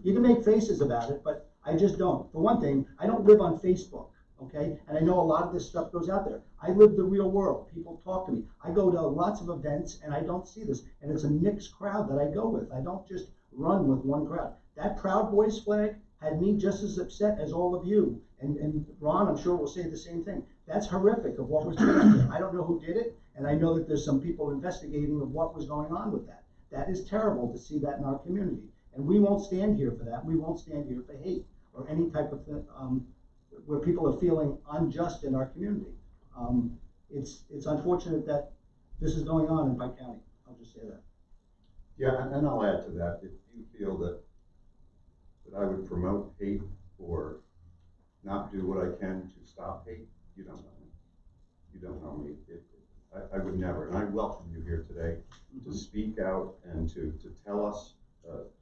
You can make faces about it, but I just don't. For one thing, I don't live on Facebook, okay? And I know a lot of this stuff goes out there. I live the real world. People talk to me. I go to lots of events and I don't see this. And it's a mixed crowd that I go with. I don't just run with one crowd. That Proud Boys flag had me just as upset as all of you. And Ron, I'm sure will say the same thing. That's horrific of what was going on. I don't know who did it, and I know that there's some people investigating of what was going on with that. That is terrible to see that in our community. And we won't stand here for that. We won't stand here for hate or any type of thing, where people are feeling unjust in our community. It's unfortunate that this is going on in Pike County. I'll just say that. Yeah, and I'll add to that. If you feel that I would promote hate or not do what I can to stop hate, you don't know me. You don't know me. I would never. And I welcome you here today to speak out and to tell us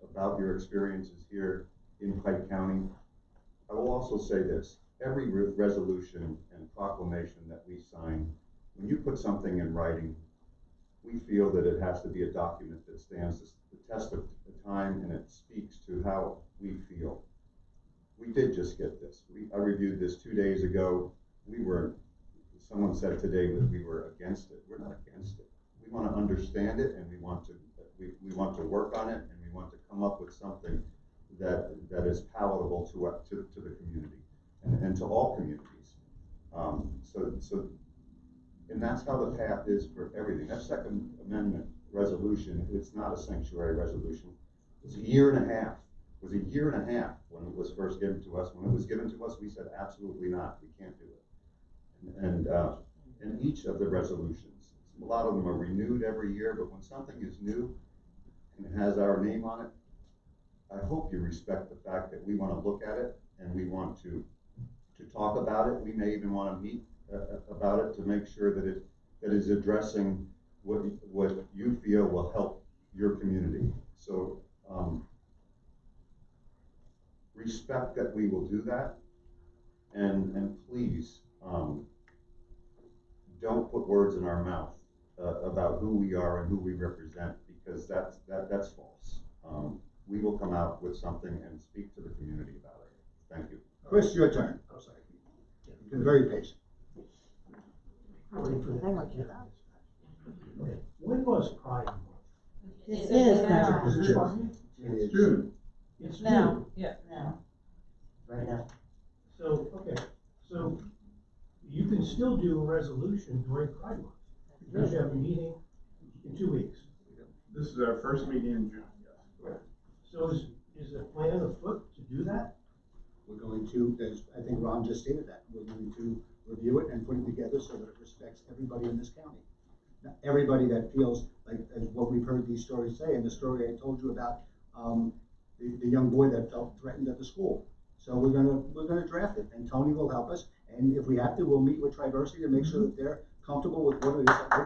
about your experiences here in Pike County. I will also say this. Every resolution and proclamation that we sign, when you put something in writing, we feel that it has to be a document that stands the test of time and it speaks to how we feel. We did just get this. I reviewed this 2 days ago. Someone said today that we were against it. We're not against it. We want to understand it and we want to work on it and we want to come up with something that is palatable to the community and to all communities. And that's how the path is for everything. That Second Amendment resolution, it's not a sanctuary resolution. It's a year and a half. It was a year and a half when it was first given to us. When it was given to us, we said absolutely not. We can't do it. And each of the resolutions, a lot of them are renewed every year, but when something is new and it has our name on it, I hope you respect the fact that we want to look at it and we want to talk about it. We may even want to meet about it to make sure that it is addressing what you feel will help your community. So respect that we will do that, and please don't put words in our mouth about who we are and who we represent, because that's false. We will come out with something and speak to the community about it. Thank you. Chris, your turn. I'm sorry. You've been very patient. Okay. When was Pride Month? This is now. Is it June? It's June. It's Now. June. Yeah. No. Right now. So, okay, so you can still do a resolution during Pride Month. Because you have a meeting in 2 weeks. This is our first meeting in June, yes. So is a plan afoot to do that? We're going to, as I think Ron just stated that, we're going to review it and put it together so that it respects everybody in this county. Now, everybody that feels like, as what we've heard these stories say, and the story I told you about the young boy that felt threatened at the school. So we're gonna draft it, and Tony will help us, and if we have to, we'll meet with Triversity to make sure that they're comfortable with what it is that we're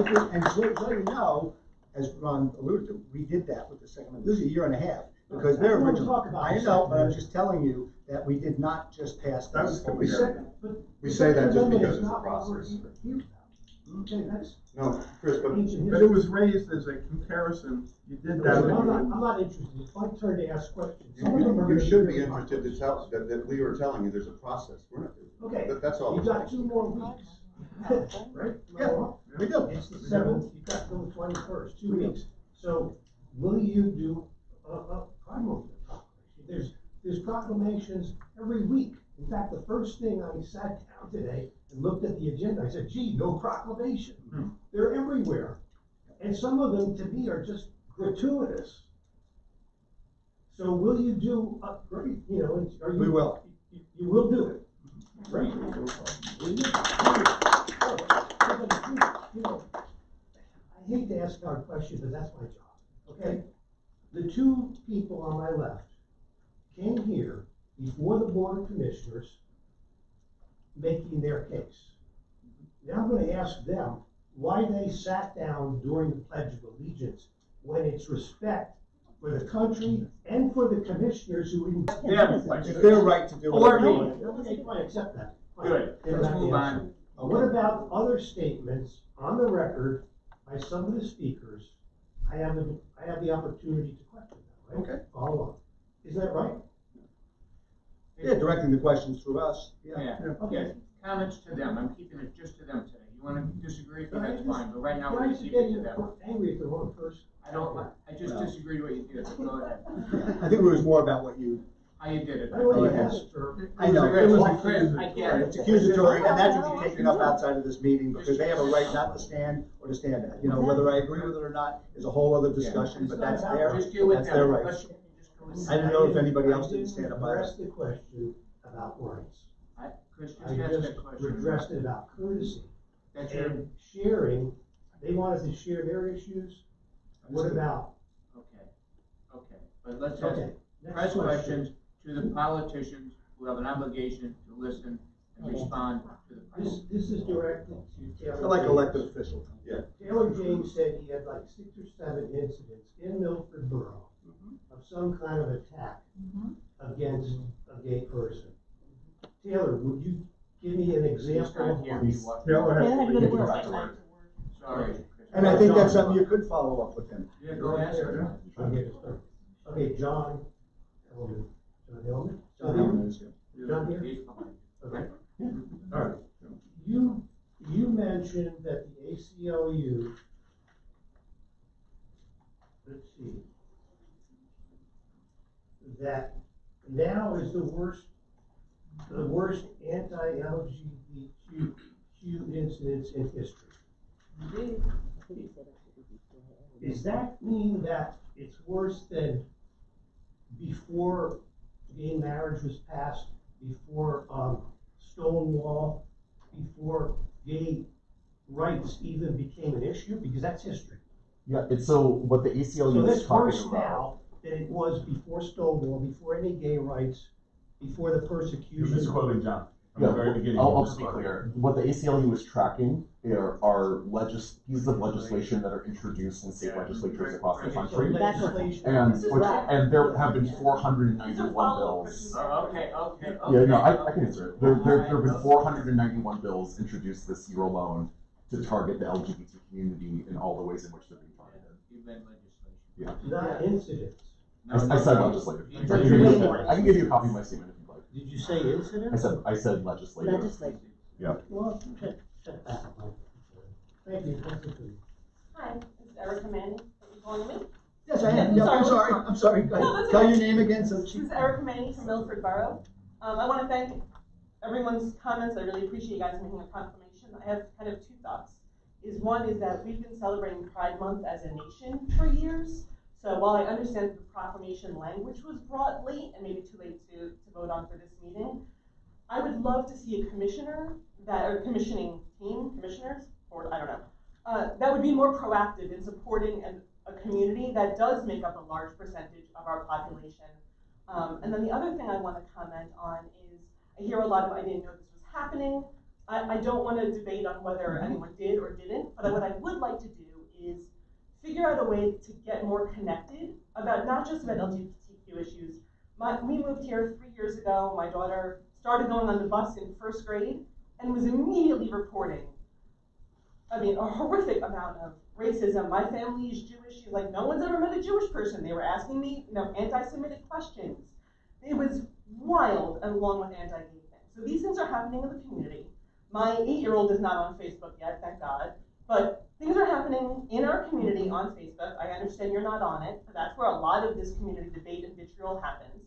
doing. And so you know, as Ron alluded to, we did that with the Second Amendment. This is a year and a half, because they're original. I know, but I'm just telling you that we did not just pass that. That's what we said. We say that just because it's a process. Okay, that's. No, Chris, but it was raised as a comparison. You did that. I'm not interested. It's my turn to ask questions. you should be interested to tell that we were telling you there's a process. We're not. Okay. That's all. You've got 2 more weeks. Right? Yeah, we do. It's the 7th, you've got till the 21st, 2 weeks. So will you do a Pride Month proclamation? There's proclamations every week. In fact, the first thing I sat down today and looked at the agenda, I said, gee, no proclamation. They're everywhere. And some of them, to me, are just gratuitous. So will you do, great, you know, are you? We will. You will do it. Great. You know, I hate to ask hard questions, but that's my job, okay? The two people on my left came here before the Board of Commissioners making their case. Now I'm gonna ask them why they sat down during the Pledge of Allegiance when it's respect for the country and for the commissioners who. It's their right to do whatever they want. Okay, fine, accept that. Fine. Good, let's move on. What about other statements on the record by some of the speakers? I have the opportunity to question them, right? Okay. Follow up. Isn't that right? Yeah, directing the questions through us. Yeah, Okay. yes, comments to them, I'm keeping it just to them today. You wanna disagree with me, that's fine, but right now You we're gonna guys are keep it to getting them. angry at the wrong person. I just disagreed with what you did, so go ahead. I think it was more about what you. How you did it. I already ahead. asked for. I know. It was accusatory. I get it. It's accusatory, and that can be taken up outside of this meeting, because they have a right not to stand or to stand at. You know, whether I agree with it or not is a whole other discussion, but that's Just deal with that's them. their right. Let's just go with I didn't know if anybody else didn't stand up I either. asked the question about rights. Chris, I just ask just that question. addressed it about courtesy That's your, and sharing. They wanted to share their issues. What about? okay, but let's ask Okay. press questions to the politicians who have an obligation to listen and respond to the press. This is directed to Taylor. I like James. elected officials. Yeah. Taylor James said he had like 6 or 7 incidents in Milford Borough of some kind of attack against a gay person. Taylor, would you give me an example of one? Taylor had to go to work. Sorry. And I think that's something you could follow up with him. Yeah, go ahead. Okay, John Hellman. John Hellman? John Hellman is here. John here? He's fine. Okay. All right. You mentioned that the ACLU, let's see, that now is the worst anti-LGBTQ incidents in history. Does that mean that it's worse than before gay marriage was passed, before Stonewall, before gay rights even became an issue? Because that's history. Yeah, it's so what the ACLU So is that's talking worse about. now than it was before Stonewall, before any gay rights, before the persecution. You're misquoting John from Yeah, the very beginning. I'll just be clear. What the ACLU is tracking are pieces of legislation that are introduced in state legislatures across the country. And there have been 491 bills. Okay. Yeah, no, I can answer it. There have been 491 bills introduced this year alone to target the LGBT community in all the ways in which they're being targeted. Event legislation. Yeah. Not incidents. I said legislative. I can give you a copy of my statement if you'd like. Did you say incidents? I said legislative. Legislative. Yeah. Well, shut that. Thank you. Hi, this is Erica Manning. Are you calling me? Yes, I am. Yeah, I'm sorry. Go No, ahead. that's Tell okay. your name again so This is Erica Manning from Milford Borough. I want to thank everyone's comments. I really appreciate you guys making a proclamation. I have kind of 2 thoughts. One is that we've been celebrating Pride Month as a nation for years. So while I understand that the proclamation language was brought late and maybe too late to vote on for this meeting, I would love to see a commissioner or commissioning team, commissioners, or I don't know, that would be more proactive in supporting a community that does make up a large percentage of our population. And then the other thing I want to comment on is I hear a lot of I didn't know this was happening. I don't want to debate on whether anyone did or didn't, but what I would like to do is figure out a way to get more connected about not just about LGBTQ issues. We moved here 3 years ago. My daughter started going on the bus in 1st grade and was immediately reporting, a horrific amount of racism. My family is Jewish. She's like, no one's ever met a Jewish person. They were asking me, anti-Semitic questions. It was wild, along with anti-gay things. So these things are happening in the community. My 8-year-old is not on Facebook yet, thank God. But things are happening in our community on Facebook. I understand you're not on it, but that's where a lot of this community debate and vitriol happens.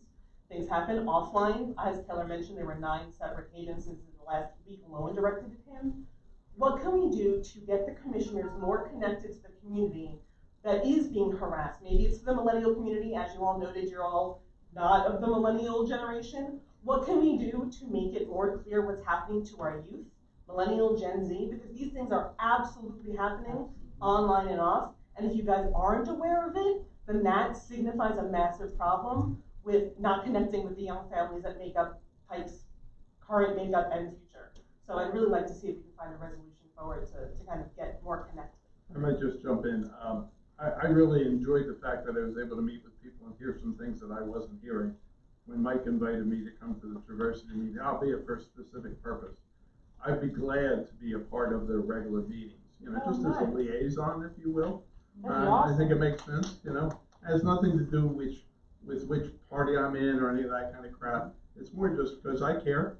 Things happen offline. As Taylor mentioned, there were 9 separate cadences in the last week alone directed at him. What can we do to get the commissioners more connected to the community that is being harassed? Maybe it's the millennial community. As you all noted, you're all not of the millennial generation. What can we do to make it more clear what's happening to our youth, millennial, Gen Z? Because these things are absolutely happening online and off. And if you guys aren't aware of it, then that signifies a massive problem with not connecting with the young families that make up Pike's current makeup and future. So I'd really like to see if we can find a resolution forward to kind of get more connected. I might just jump in. I really enjoyed the fact that I was able to meet with people and hear some things that I wasn't hearing. When Mike invited me to come to the Traversity meeting, albeit for a specific purpose, I'd be glad to be a part of their regular meetings, just as a liaison, if you will. I think it makes sense, it has nothing to do with which party I'm in or any of that kind of crap. It's more just because I care.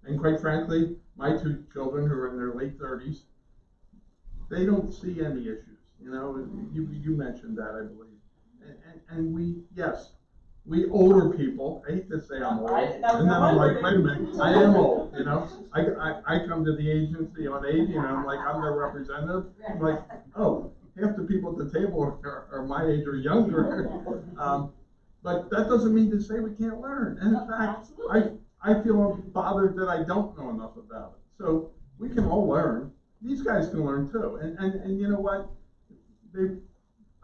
And quite frankly, my 2 children who are in their late 30s, they don't see any issues. You mentioned that, I believe. And we older people, I hate to say I'm old, and then I'm like, wait a minute, I am old, I come to the agency on age, I'm like, I'm their representative. I'm like, oh, half the people at the table are my age or younger. But that doesn't mean to say we can't learn. And in fact, I feel bothered that I don't know enough about it. So we can all learn. These guys can learn too. And you know what?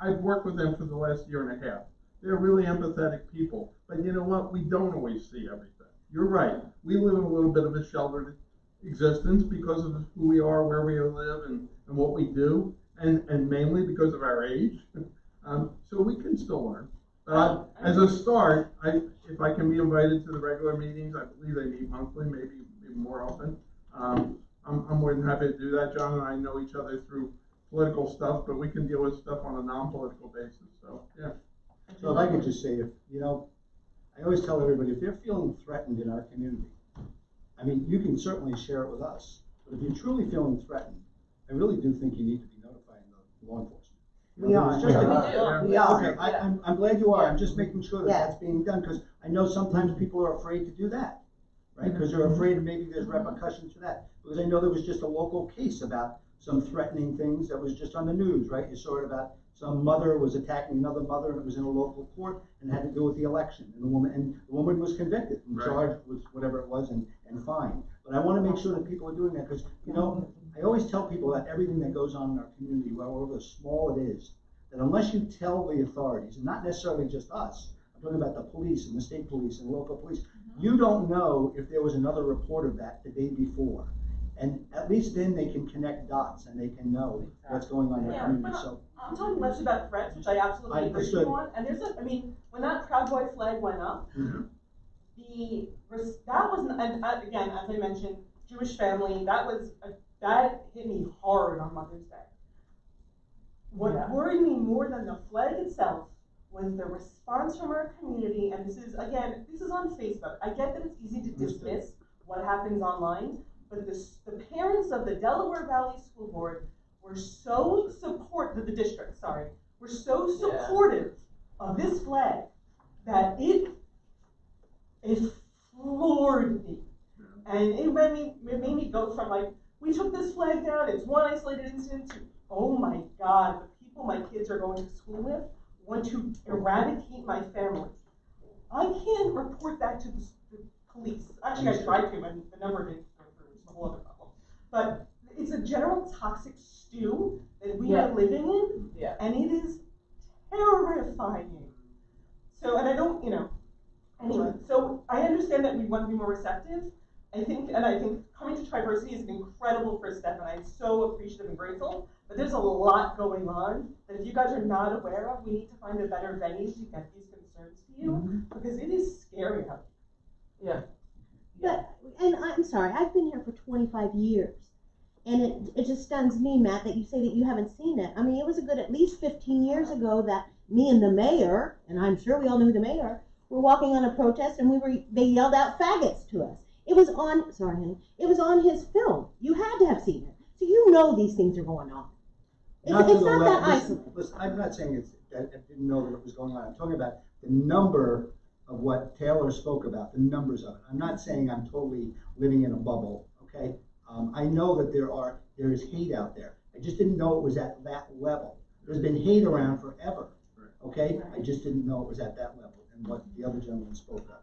I've worked with them for the last year and a half. They're really empathetic people. But you know what? We don't always see everything. You're right. We live in a little bit of a sheltered existence because of who we are, where we live, and what we do, and mainly because of our age. So we can still learn. As a start, if I can be invited to the regular meetings, I believe they meet monthly, maybe more often. I'm more than happy to do that. John and I know each other through political stuff, but we can deal with stuff on a non-political basis. So yeah. So if I could just say, I always tell everybody, if they're feeling threatened in our community, I mean, you can certainly share it with us. But if you're truly feeling threatened, I really do think you need to be notifying the law enforcement. We are. We are. Okay, I'm glad you are. I'm just making sure that that's being done, because I know sometimes people are afraid to do that, right? Because they're afraid maybe there's repercussions for that. Because I know there was just a local case about some threatening things that was just on the news, right? You saw it about some mother was attacking another mother, and it was in a local court and had to do with the election. And the woman was convicted and charged with whatever it was and fined. But I want to make sure that people are doing that, because I always tell people that everything that goes on in our community, however small it is, that unless you tell the authorities, and not necessarily just us, I'm talking about the police and the state police and local police, you don't know if there was another report of that the day before. And at least then they can connect dots and they can know what's going on in their community. So I'm talking less about threats, which I absolutely agree with you on. And when that Proud Boy flag went up, that was, and again, as I mentioned, Jewish family, that hit me hard on Mother's Day. What worried me more than the flag itself was the response from our community, and this is on Facebook. I get that it's easy to dismiss what happens online, but the parents of the Delaware Valley School Board were so supportive of this flag that it floored me. And it made me go from like, we took this flag down, it's one isolated incident, to, oh my God, the people my kids are going to school with want to eradicate my family. I can't report that to the police. Actually, I tried to, and the number didn't go through. It's a whole other problem. But it's a general toxic stew that we are living in, and it is terrifying. So, and I don't, anyway, so I understand that we want to be more receptive. I think coming to Triversity is an incredible first step, and I'm so appreciative and grateful. But there's a lot going on that if you guys are not aware of, we need to find a better venue to get these concerns to you, because it is scary out here. But, and I'm sorry, I've been here for 25 years, and it just stuns me, Matt, that you say that you haven't seen it. I mean, it was a good at least 15 years ago that me and the mayor, and I'm sure we all knew the mayor, were walking on a protest, and they yelled out faggots to us. It was on, sorry honey, it was on his film. You had to have seen it. So you know these things are going on. It's Not to not the that level, isolated. listen, I'm not saying it's, that I didn't know that it was going on. I'm talking about the number of what Taylor spoke about, the numbers of it. I'm not saying I'm totally living in a bubble, okay? I know that there is hate out there. I just didn't know it was at that level. There's been hate around forever, okay? I just didn't know it was at that level and what the other gentleman spoke of.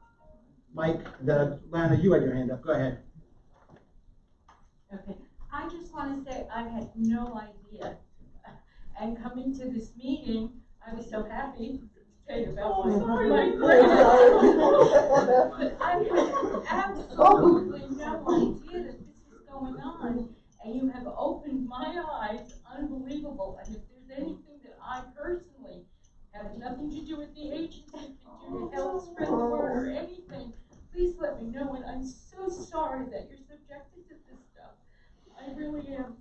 Mike, Lana, you had your hand up, go ahead. Okay, I just want to say I had no idea. And coming to this meeting, I was so happy to tell you about my granddaughter. But I had absolutely no idea that this was going on. And you have opened my eyes, unbelievable. And if there's anything that I personally have nothing to do with the agency can do to help spread the word or anything, please let me know. And I'm so sorry that you're subjected to this stuff. I really am.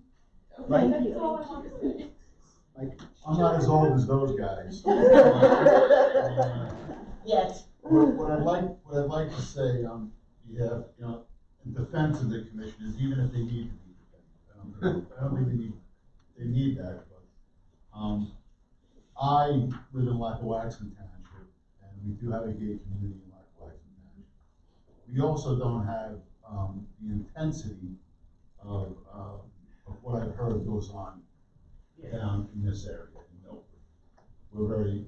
Okay, Thank that's you. all I want to say. I'm not as old as those guys. Yet. What I'd like to say on behalf, in defense of the commissioners, even if they need to be defended. I don't think they need that, but I live in Lackawaxen Township, and we do have a gay community in Lackawaxen Township. We also don't have the intensity of what I've heard goes on down in this area in Milford. We're very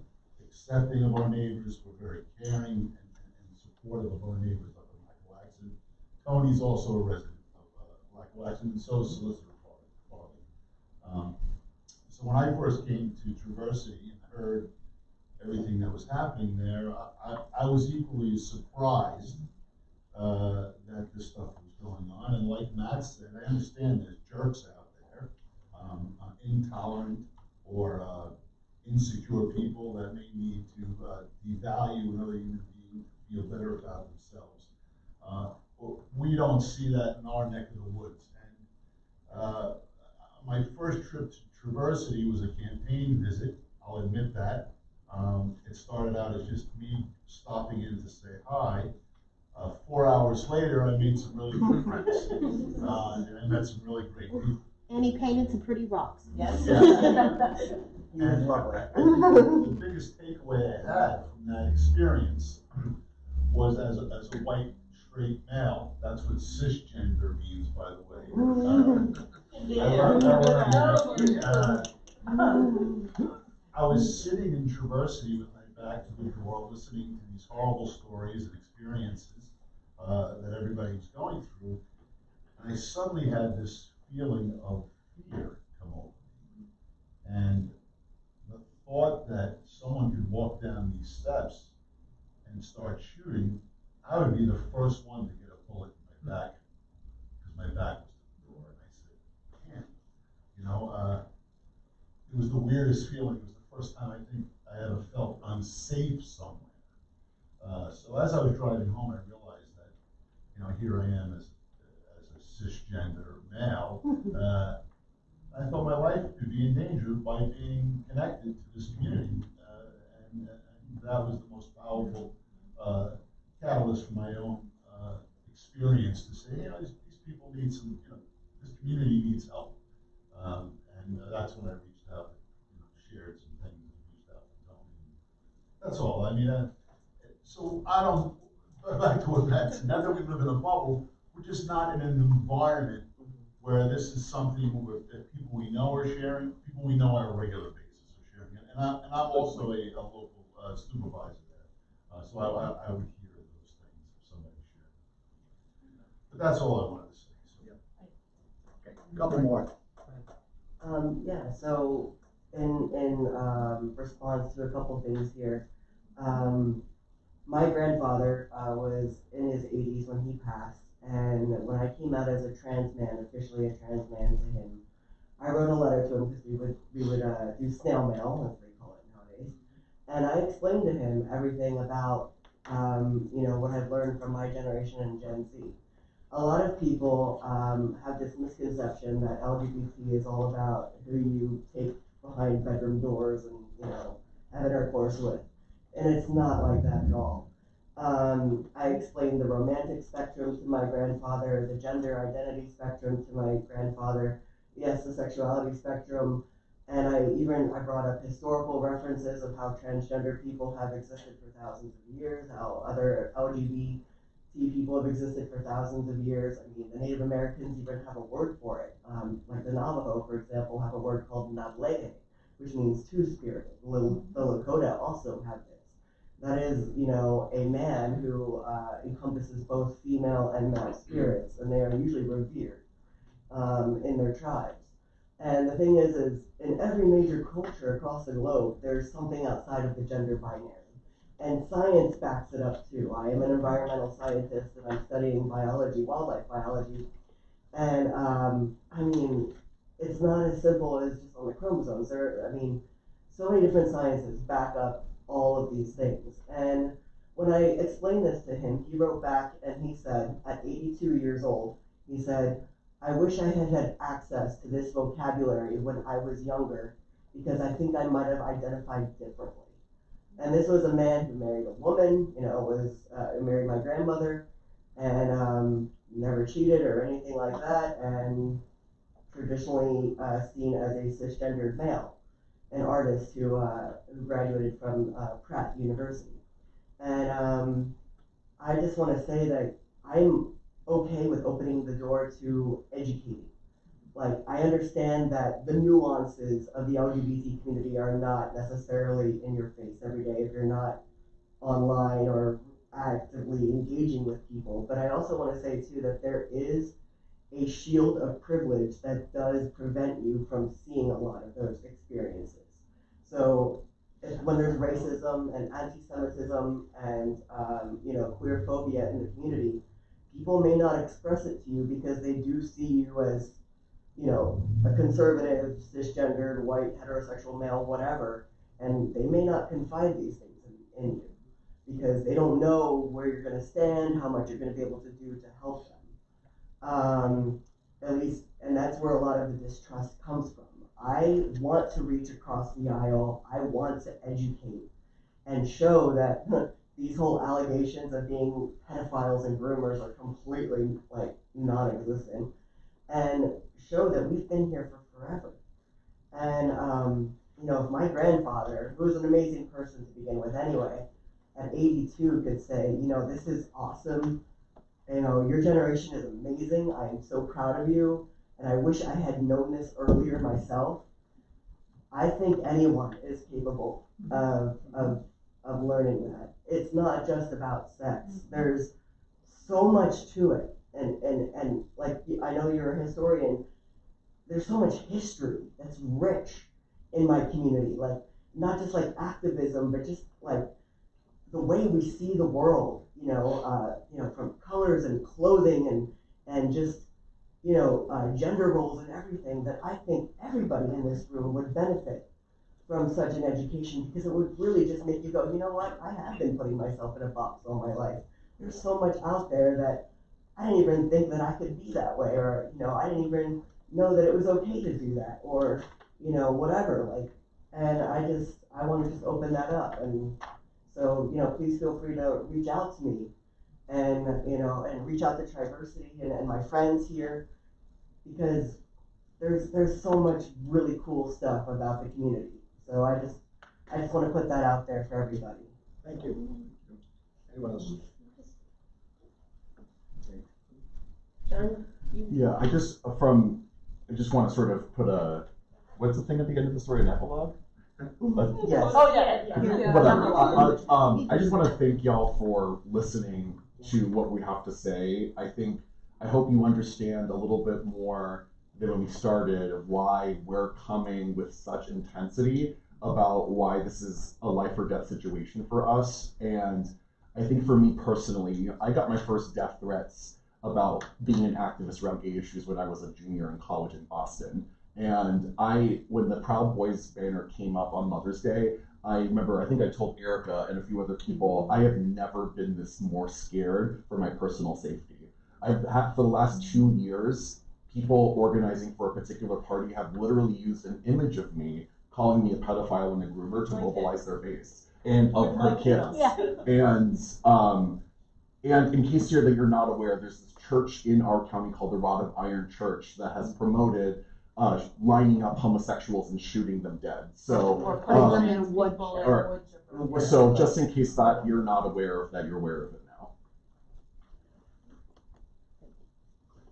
accepting of our neighbors, we're very caring and supportive of our neighbors up in Lackawaxen. Tony's also a resident of Lackawaxen, and so is Solicitor Farley. So when I first came to Traversity and heard everything that was happening there, I was equally surprised that this stuff was going on. And like Matt said, I understand there's jerks out there, intolerant or insecure people that may need to devalue another human being to feel better about themselves. We don't see that in our neck of the woods. And my first trip to Traversity was a campaign visit, I'll admit that. It started out as just me stopping in to say hi. 4 hours later, I made some really good friends, and I met some really great people. And he painted some pretty rocks. Yes. And I think the biggest takeaway I had from that experience was as a white straight male. That's what cisgender means, by the way. I was sitting in Traversity with my back to the door, listening to these horrible stories and experiences that everybody was going through, and I suddenly had this feeling of fear come over me. And the thought that someone could walk down these steps and start shooting, I would be the first one to get a bullet in my back, because my back was to the door. And I said, man, it was the weirdest feeling. It was the first time I think I ever felt unsafe somewhere. So as I was driving home, I realized that, here I am as a cisgender male. I thought my life could be endangered by being connected to this community. And that was the most powerful catalyst for my own experience to say, these people need some, this community needs help. And that's when I reached out, shared some things, and reached out to Tony. That's all. I mean, so I don't, back to what Matt said, not that we live in a bubble, we're just not in an environment where this is something that people we know are sharing, people we know on a regular basis are sharing it. And I'm also a local supervisor there. So I would hear those things if somebody shared. But that's all I wanted to say. So. Okay, a couple more. Yeah, so in response to a couple things here, my grandfather was in his 80s when he passed, and when I came out as a trans man, officially a trans man to him, I wrote a letter to him because we would do snail mail, as they call it nowadays, and I explained to him everything about what I've learned from my generation and Gen Z. A lot of people have this misconception that LGBT is all about who you take behind bedroom doors and have intercourse with. And it's not like that at all. I explained the romantic spectrum to my grandfather, the gender identity spectrum to my grandfather, yes, the sexuality spectrum, and I brought up historical references of how transgender people have existed for thousands of years, how other LGBT people have existed for thousands of years. I mean, the Native Americans even have a word for it. Like the Navajo, for example, have a word called Nablehe, which means two-spirited. The Lakota also have this. That is, you know, a man who encompasses both female and male spirits, and they are usually revered in their tribes. And the thing is in every major culture across the globe, there's something outside of the gender binary. And science backs it up too. I am an environmental scientist and I'm studying biology, wildlife biology. And I mean, it's not as simple as just on the chromosomes. So many different sciences back up all of these things. And when I explained this to him, he wrote back and he said, at 82 years old, he said, I wish I had had access to this vocabulary when I was younger, because I think I might have identified differently. And this was a man who married a woman, you know, married my grandmother, and never cheated or anything like that, and traditionally seen as a cisgendered male, an artist who graduated from Pratt University. And I just want to say that I'm okay with opening the door to educating. Like, I understand that the nuances of the LGBT community are not necessarily in your face every day if you're not online or actively engaging with people. But I also want to say, too, that there is a shield of privilege that does prevent you from seeing a lot of those experiences. So when there's racism and anti-Semitism and queer phobia in the community, people may not express it to you because they do see you as, you know, a conservative, cisgendered, white, heterosexual male, whatever, and they may not confide these things in you because they don't know where you're going to stand, how much you're going to be able to do to help them. At least, and that's where a lot of the distrust comes from. I want to reach across the aisle. I want to educate and show that these whole allegations of being pedophiles and groomers are completely, like, non-existent, and show that we've been here for forever. And, if my grandfather, who was an amazing person to begin with anyway, at 82 could say, this is awesome, your generation is amazing, I am so proud of you, and I wish I had known this earlier myself. I think anyone is capable of learning that. It's not just about sex. There's so much to it. And like, I know you're a historian, there's so much history that's rich in my community. Like, not just like activism, but just like the way we see the world, from colors and clothing and just, gender roles and everything, that I think everybody in this room would benefit from such an education, because it would really just make you go, you know what, I have been putting myself in a box all my life. There's so much out there that I didn't even think that I could be that way, or, I didn't even know that it was okay to do that, or, whatever, like, and I want to just open that up. And so, please feel free to reach out to me and, and reach out to Triversity and my friends here, because there's so much really cool stuff about the community. So I just want to put that out there for everybody. Thank you. Anyone else? John? Yeah, I just want to sort of put what's the thing at the end of the story, an epilogue? Yes. Oh, yeah. Whatever. I just want to thank y'all for listening to what we have to say. I hope you understand a little bit more than when we started of why we're coming with such intensity about why this is a life or death situation for us. And I think for me personally, I got my first death threats about being an activist around gay issues when I was a junior in college in Boston. And when the Proud Boys banner came up on Mother's Day, I remember, I think I told Erica and a few other people, I have never been this more scared for my personal safety. I've had, for the last 2 years, people organizing for a particular party have literally used an image of me calling me a pedophile and a groomer to mobilize their base and of her kids. Yeah. And in case you're not aware, there's this church in our county called the Rod of Iron Church that has promoted lining up homosexuals and shooting them dead. So, Or putting them in wood, so just in case that you're not aware of that, you're aware of it now.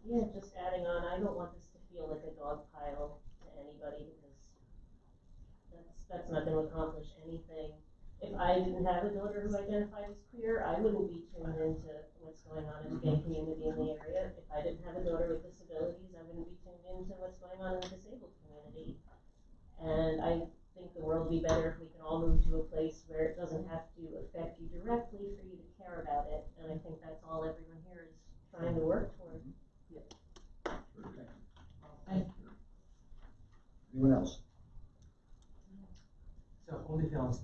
Yeah, just adding on, I don't want this to feel like a dog pile to anybody because that's not going to accomplish anything. If I didn't have a daughter who identified as queer, I wouldn't be tuned into what's going on in the gay community in the area. If I didn't have a daughter with disabilities, I wouldn't be tuned into what's going on in the disabled community. And I think the world would be better if we can all move to a place where it doesn't have to affect you directly for you to care about it. And I think that's all everyone here is trying to work toward. Thank you. Anyone else? So, only feelings.